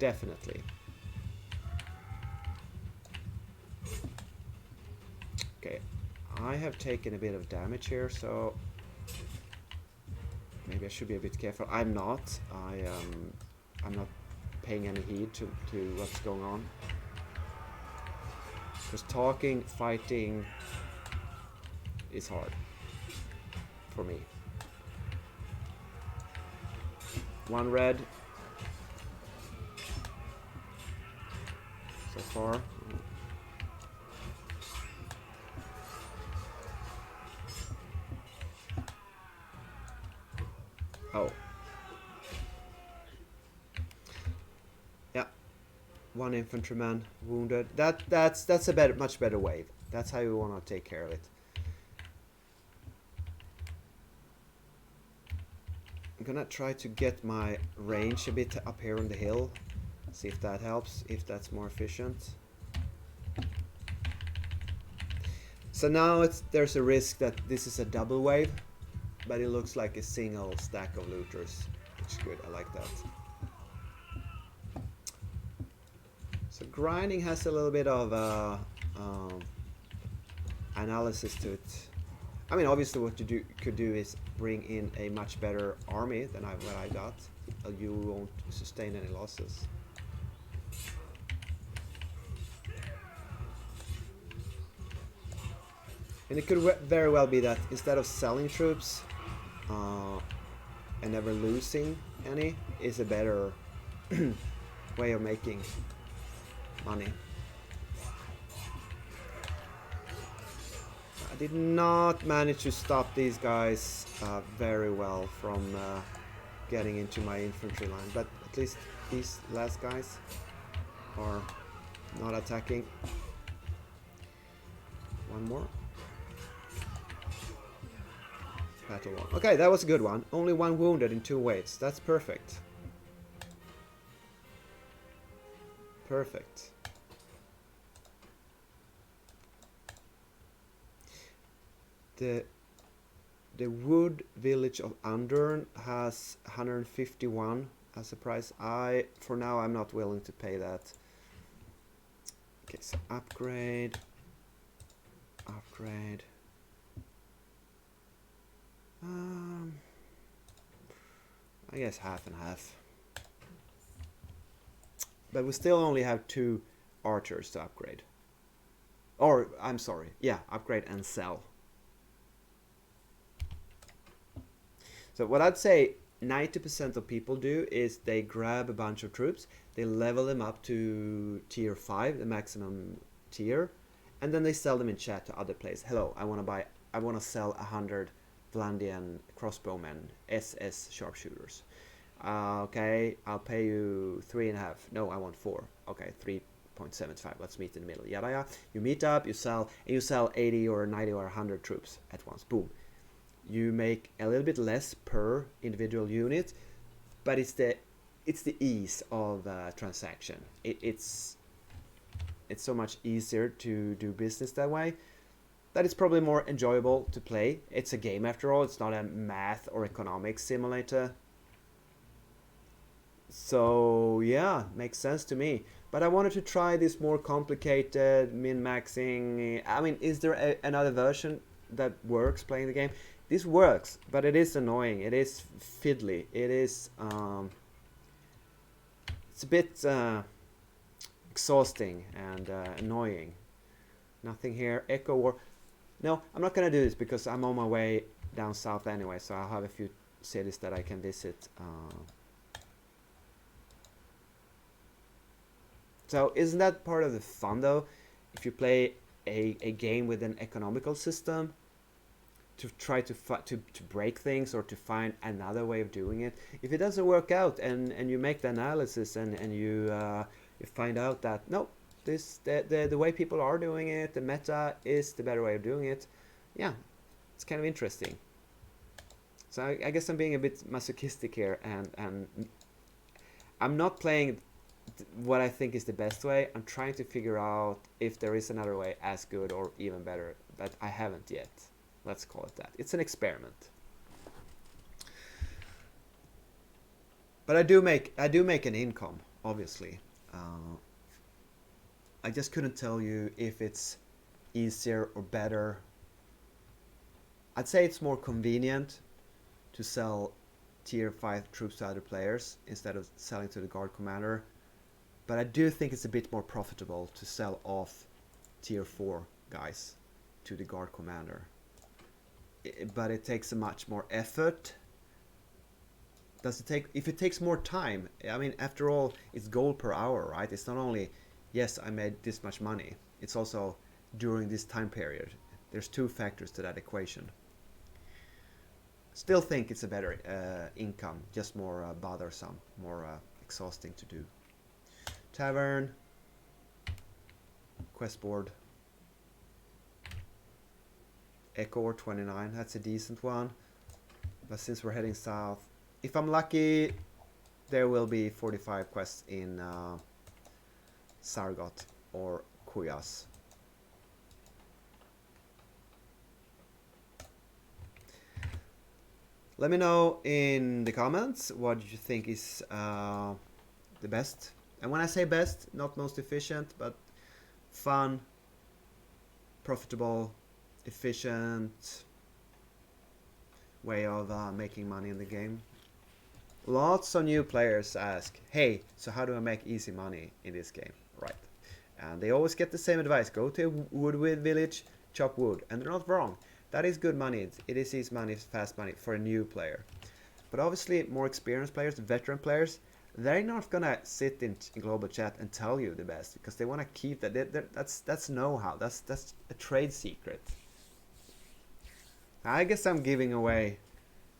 definitely. Okay, I have taken a bit of damage here, so maybe I should be a bit careful. I'm not. I'm not paying any heed to what's going on. Because talking, fighting is hard for me. One red so far. Oh. Yeah. One infantryman wounded. That's a much better wave. That's how you want to take care of it. I'm gonna try to get my range a bit up here on the hill. See if that helps, if that's more efficient. So now there's a risk that this is a double wave, but it looks like a single stack of looters, which is good. I like that. So grinding has a little bit of analysis to it. I mean, obviously what you could do is bring in a much better army than what I got. You won't sustain any losses. And it could very well be that instead of selling troops and never losing any is a better way of making money. I did not manage to stop these guys very well from getting into my infantry line, but at least these last guys are not attacking. One more. Battle one. Okay, that was a good one. Only one wounded in 2 waves. That's perfect. Perfect. The wood village of Undern has 151 as a price. For now I'm not willing to pay that. Okay, so upgrade. I guess half and half. But we still only have 2 archers to upgrade. Or, I'm sorry, yeah, upgrade and sell. So what I'd say 90% of people do is they grab a bunch of troops, they level them up to tier 5, the maximum tier, and then they sell them in chat to other players. Hello, I want to sell 100 Vlandian crossbowmen, SS sharpshooters. Okay, I'll pay you 3.5. No, I want 4. Okay, 3.75. Let's meet in the middle. Yada yada. You meet up, you sell, and you sell 80 or 90 or 100 troops at once. Boom. You make a little bit less per individual unit, but it's the ease of transaction. It's so much easier to do business that way. That is probably more enjoyable to play. It's a game after all. It's not a math or economics simulator. So yeah, makes sense to me. But I wanted to try this more complicated min-maxing. I mean, is there another version that works playing the game? This works, but it is annoying. It is fiddly. It is it's a bit exhausting and annoying. Nothing here. Echo War. No, I'm not gonna do this because I'm on my way down south anyway. So I'll have a few cities that I can visit. So isn't that part of the fun though? If you play a game with an economical system, to try to break things or to find another way of doing it. If it doesn't work out and you make the analysis and you find out that no, the way people are doing it, the meta is the better way of doing it. Yeah, it's kind of interesting. So I guess I'm being a bit masochistic here, and I'm not playing what I think is the best way. I'm trying to figure out if there is another way as good or even better, but I haven't yet. Let's call it that. It's an experiment. But I do make an income, obviously. I just couldn't tell you if it's easier or better. I'd say it's more convenient to sell tier 5 troops to other players instead of selling to the guard commander. But I do think it's a bit more profitable to sell off tier 4 guys to the guard commander. But it takes a much more effort. Does it take? If it takes more time, I mean, after all, it's gold per hour, right? It's not only, yes, I made this much money. It's also during this time period. There's 2 factors to that equation. Still think it's a better income, just more bothersome, more exhausting to do. Tavern, quest board. Echo 29, that's a decent one. But since we're heading south, if I'm lucky, there will be 45 quests in Sargot or Kuyas. Let me know in the comments what you think is the best. And when I say best, not most efficient, but fun, profitable, efficient way of making money in the game. Lots of new players ask, hey, so how do I make easy money in this game? Right. And they always get the same advice. Go to a wood village, chop wood. And they're not wrong. That is good money. It is easy money, fast money for a new player. But obviously more experienced players, veteran players, they're not gonna sit in global chat and tell you the best because they want to keep that. That's know-how. That's a trade secret. I guess I'm giving away.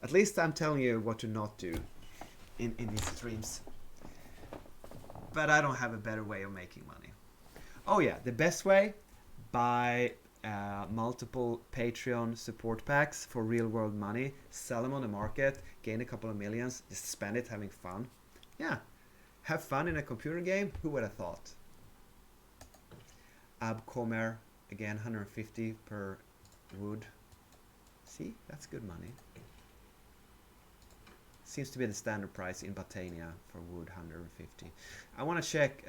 At least I'm telling you what to not do in these streams. But I don't have a better way of making money. Oh yeah, the best way, buy multiple Patreon support packs for real world money, sell them on the market, gain a couple of millions, just spend it having fun. Yeah, have fun in a computer game. Who would have thought? Abcomer, again 150 per wood. See, that's good money. Seems to be the standard price in Batania for wood, 150. I want to check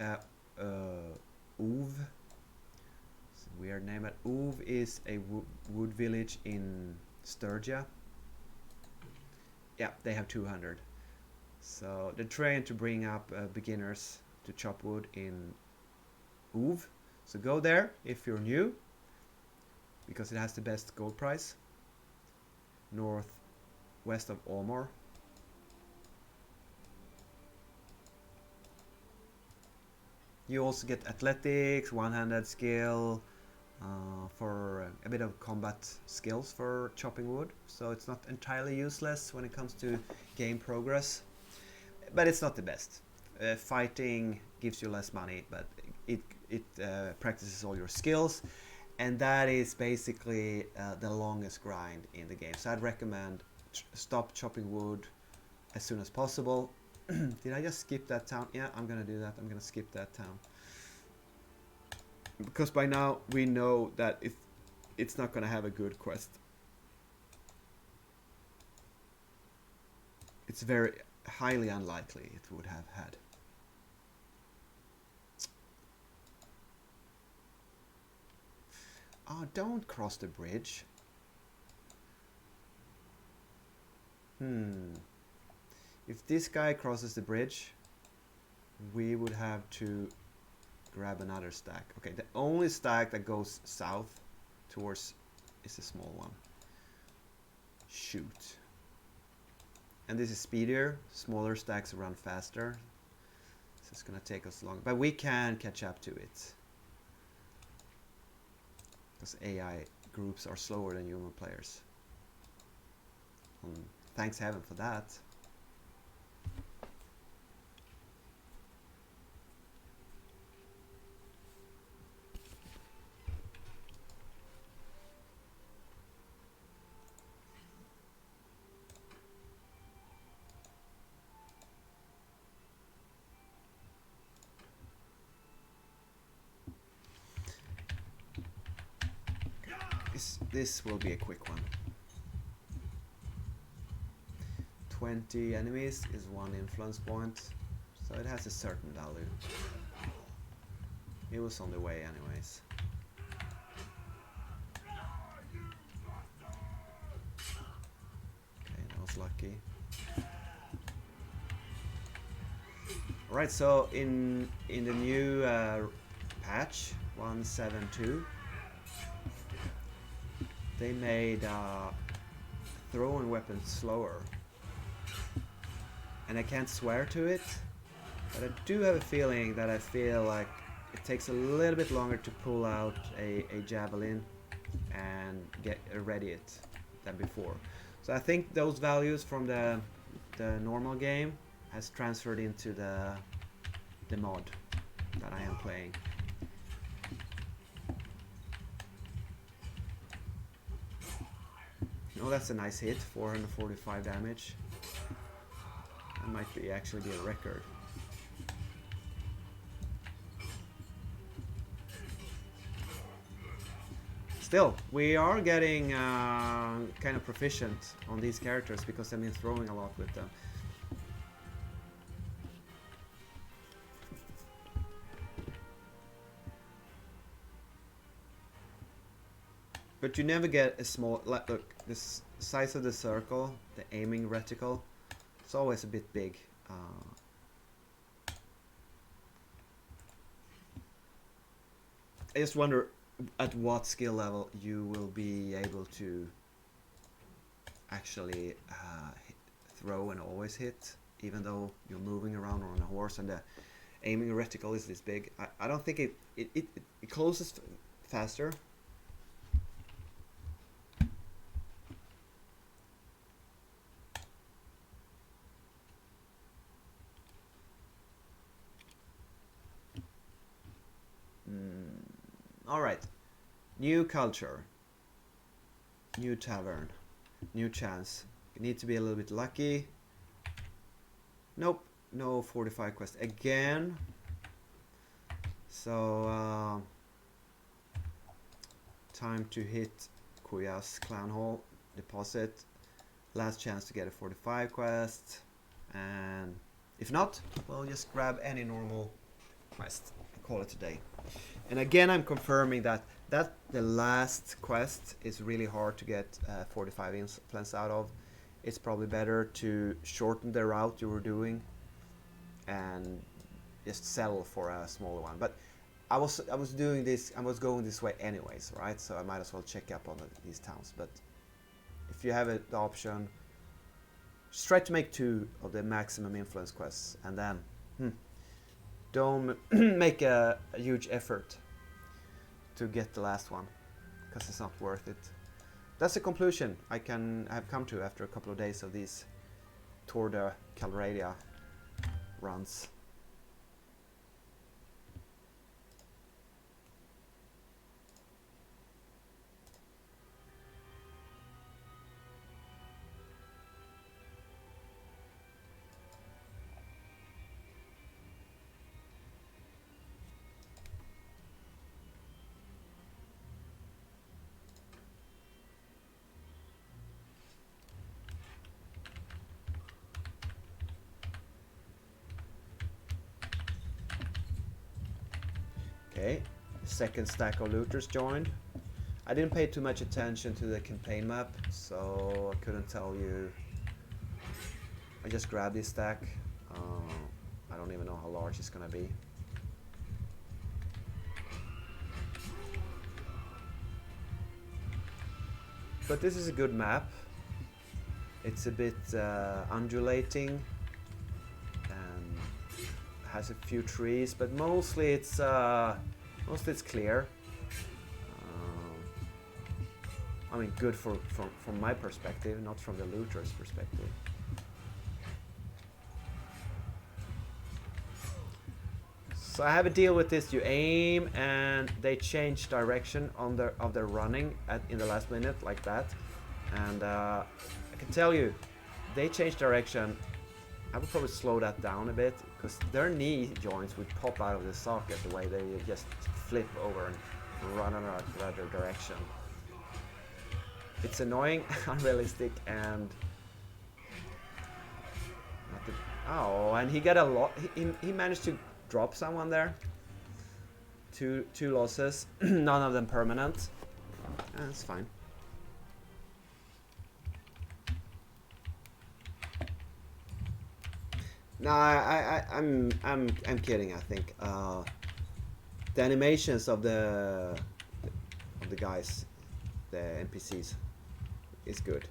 OV weird name, but Uv is a wood village in Sturgia. Yeah, they have 200. So they're trying to bring up beginners to chop wood in Uv. So go there if you're new, because it has the best gold price. Northwest of Omor. You also get athletics, one-handed skill, for a bit of combat skills for chopping wood. So it's not entirely useless when it comes to game progress, but it's not the best. Fighting gives you less money, but it practices all your skills, and that is basically the longest grind in the game. So I'd recommend stop chopping wood as soon as possible. Did I just skip that town? Yeah, I'm gonna do that. I'm gonna skip that town, because by now we know that it's not gonna have a good quest. It's very highly unlikely it would have had. Oh, don't cross the bridge. If this guy crosses the bridge, we would have to grab another stack. Okay, the only stack that goes south towards is a small one. Shoot. And this is speedier. Smaller stacks run faster. So it's gonna take us long, but we can catch up to it, because AI groups are slower than human players. Thanks heaven for that. This will be a quick one. 20 enemies is 1 influence point, so it has a certain value. It was on the way anyways. Okay, that was lucky. Alright, so in the new patch 1.7.2, they made throwing weapons slower. And I can't swear to it, but I do have a feeling that I feel like it takes a little bit longer to pull out a javelin and ready it than before. So I think those values from the normal game has transferred into the mod that I am playing. Oh, that's a nice hit, 445 damage. That might be actually be a record. Still, we are getting kind of proficient on these characters because I've been throwing a lot with them. But you never get a small, like, look, this size of the circle, the aiming reticle, it's always a bit big. I just wonder at what skill level you will be able to actually throw and always hit, even though you're moving around on a horse and the aiming reticle is this big. I don't think it closes faster. Alright, new culture, new tavern, new chance. You need to be a little bit lucky. Nope, no 45 quest again. So, time to hit Kuya's Clan Hall, deposit. Last chance to get a 45 quest. And if not, we'll just grab any normal quest. call it a day. And again, I'm confirming that the last quest is really hard to get 45 implants out of. It's probably better to shorten the route you were doing and just sell for a smaller one. But I was doing this. I was going this way anyways, right? So I might as well check up on these towns. But if you have the option, just try to make 2 of the maximum influence quests, and then don't make a huge effort to get the last one, because it's not worth it. That's the conclusion I have come to after a couple of days of these Tour de Calradia runs. Okay, second stack of looters joined. I didn't pay too much attention to the campaign map, so I couldn't tell you. I just grabbed this stack. I don't even know how large it's gonna be. But this is a good map. It's a bit undulating and has a few trees, but mostly it's clear. I mean, good from my perspective, not from the looter's perspective. So I have a deal with this. You aim and they change direction of their running in the last minute, like that. And I can tell you, they change direction. I would probably slow that down a bit, because their knee joints would pop out of the socket the way they just flip over and run in another direction. It's annoying, unrealistic, and and he got a lot. He managed to drop someone there. Two losses, none of them permanent. That's fine. No, I'm kidding. I think the animations of the guys, the NPCs, is good.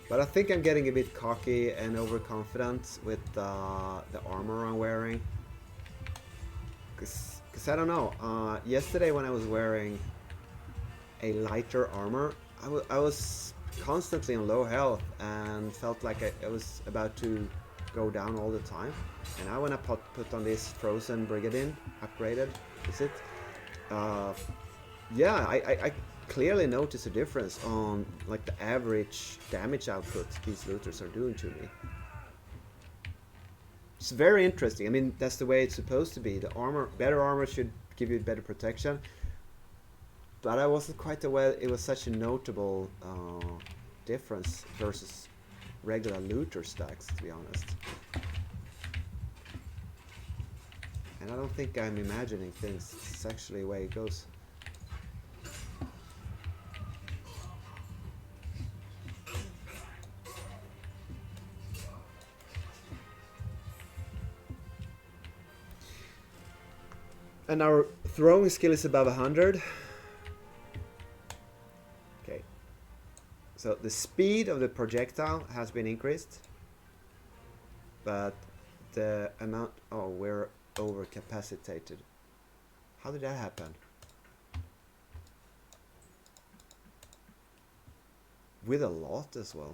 But I think I'm getting a bit cocky and overconfident with the armor I'm wearing. Cause I don't know. Yesterday when I was wearing a lighter armor, I was constantly on low health and felt like I was about to go down all the time. And now when I put on this Frozen Brigandine upgraded, is it? Yeah, I clearly notice a difference on like the average damage output these looters are doing to me. It's very interesting. I mean, that's the way it's supposed to be. The better armor should give you better protection. But I wasn't quite aware it was such a notable difference versus regular looter stacks, to be honest. And I don't think I'm imagining things. It's actually the way it goes. And our throwing skill is above 100. Okay. So the speed of the projectile has been increased. But the amount... Oh, we're overcapacitated. How did that happen? With a lot as well.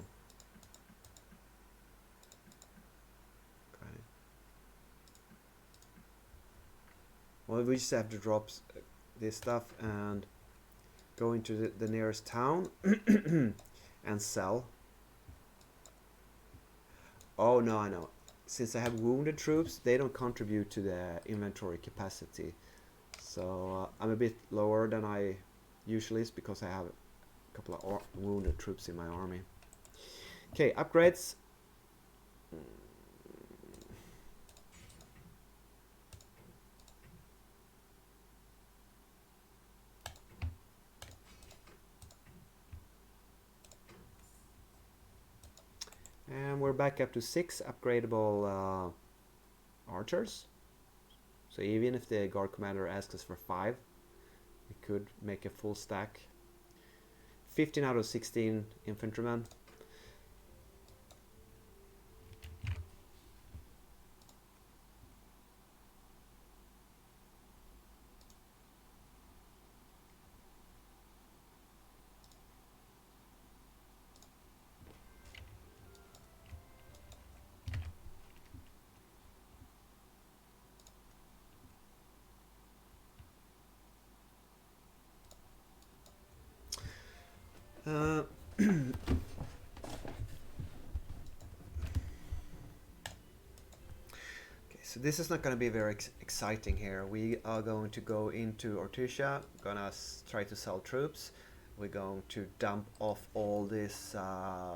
Well, we just have to drop this stuff and go into the nearest town and sell. Oh no, I know. Since I have wounded troops, they don't contribute to the inventory capacity. So I'm a bit lower than I usually is because I have a couple of wounded troops in my army. Okay, upgrades. And we're back up to 6 upgradable archers. So even if the guard commander asks us for 5, we could make a full stack. 15 out of 16 infantrymen. So this is not going to be very exciting here. We are going to go into Ortusia, gonna try to sell troops. We're going to dump off all this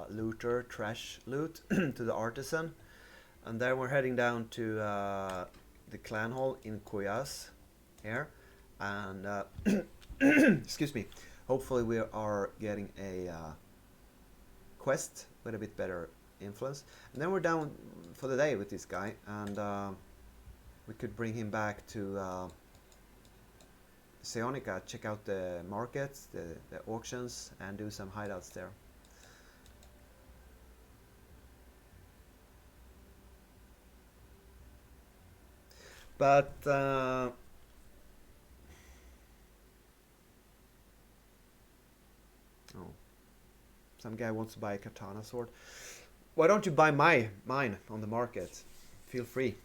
looter, trash loot to the artisan. And then we're heading down to the clan hall in Koyas here. And excuse me, hopefully we are getting a quest with a bit better influence. And then we're down for the day with this guy. And we could bring him back to Seonica, check out the markets, the auctions, and do some hideouts there. But oh, some guy wants to buy a katana sword. Why don't you buy mine on the market? Feel free.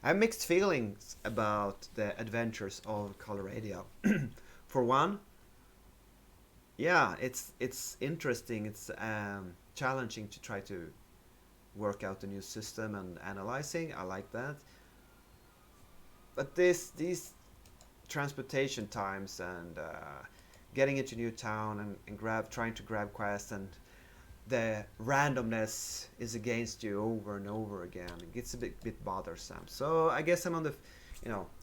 I have mixed feelings about the adventures of Calradia. For one, yeah, it's interesting. It's challenging to try to work out the new system and analyzing. I like that. But these transportation times and getting into new town and trying to grab quests and the randomness is against you over and over again. It gets a bit bothersome. So I guess I'm on the,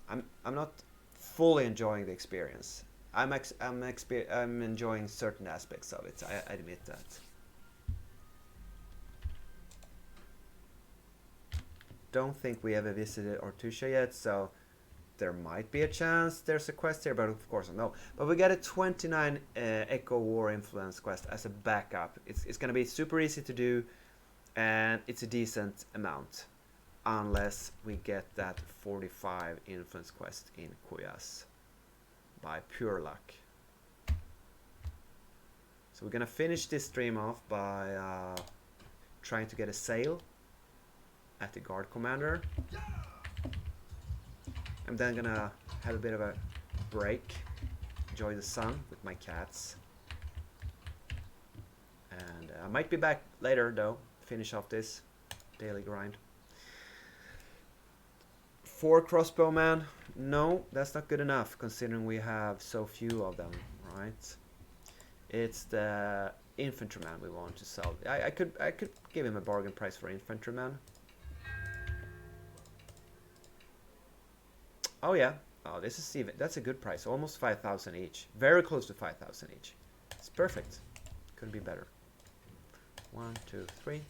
I'm not fully enjoying the experience. I'm enjoying certain aspects of it. I admit that. Don't think we ever visited Ortusia yet, so there might be a chance there's a quest here, but of course no. But we got a 29 Echo War Influence quest as a backup. It's gonna be super easy to do, and it's a decent amount, unless we get that 45 Influence quest in Koyas by pure luck. So we're gonna finish this stream off by trying to get a sale at the guard commander. I'm then gonna have a bit of a break, enjoy the sun with my cats, and I might be back later though, finish off this daily grind. 4 crossbowmen, no, that's not good enough considering we have so few of them, right? It's the infantryman we want to sell. I could give him a bargain price for infantryman. Oh yeah, oh this is even, that's a good price, almost 5,000 each, very close to 5,000 each. It's perfect, couldn't be better. 1, 2, 3.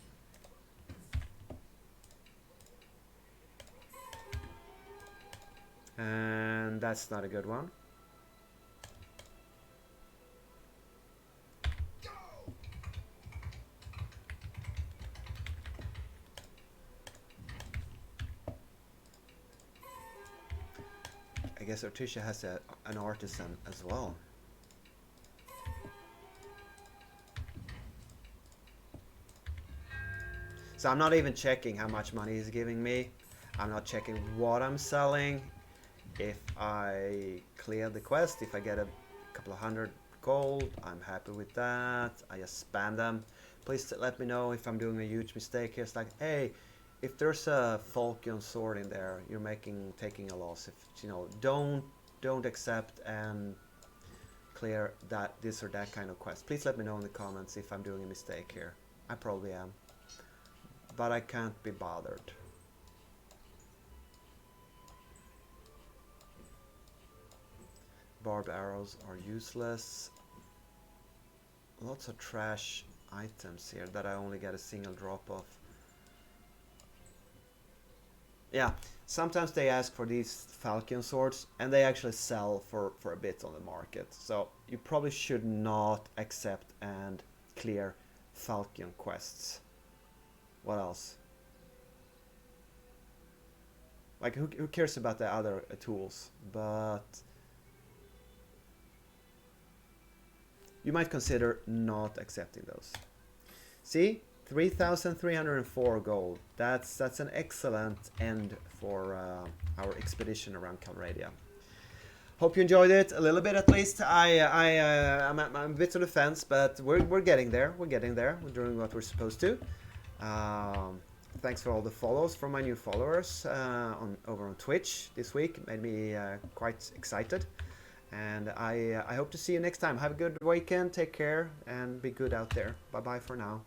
And that's not a good one. I guess Ortusia has an artisan as well. So I'm not even checking how much money he's giving me. I'm not checking what I'm selling. If I clear the quest, if I get a couple of hundred gold, I'm happy with that. I just spam them. Please let me know if I'm doing a huge mistake here. It's like, hey, if there's a falchion sword in there, you're taking a loss. If you know, don't accept and clear this or that kind of quest. Please let me know in the comments if I'm doing a mistake here. I probably am, but I can't be bothered. Barbed arrows are useless. Lots of trash items here that I only get a single drop of. Yeah, sometimes they ask for these falchion swords and they actually sell for a bit on the market. So you probably should not accept and clear falchion quests. What else? Like, who cares about the other tools? But you might consider not accepting those. See, 3,304 gold. That's an excellent end for our expedition around Calradia. Hope you enjoyed it a little bit at least. I'm a bit on the fence, but we're getting there. We're getting there. We're doing what we're supposed to. Thanks for all the follows from my new followers over on Twitch this week. Made me quite excited. And I hope to see you next time. Have a good weekend, take care, and be good out there. Bye bye for now.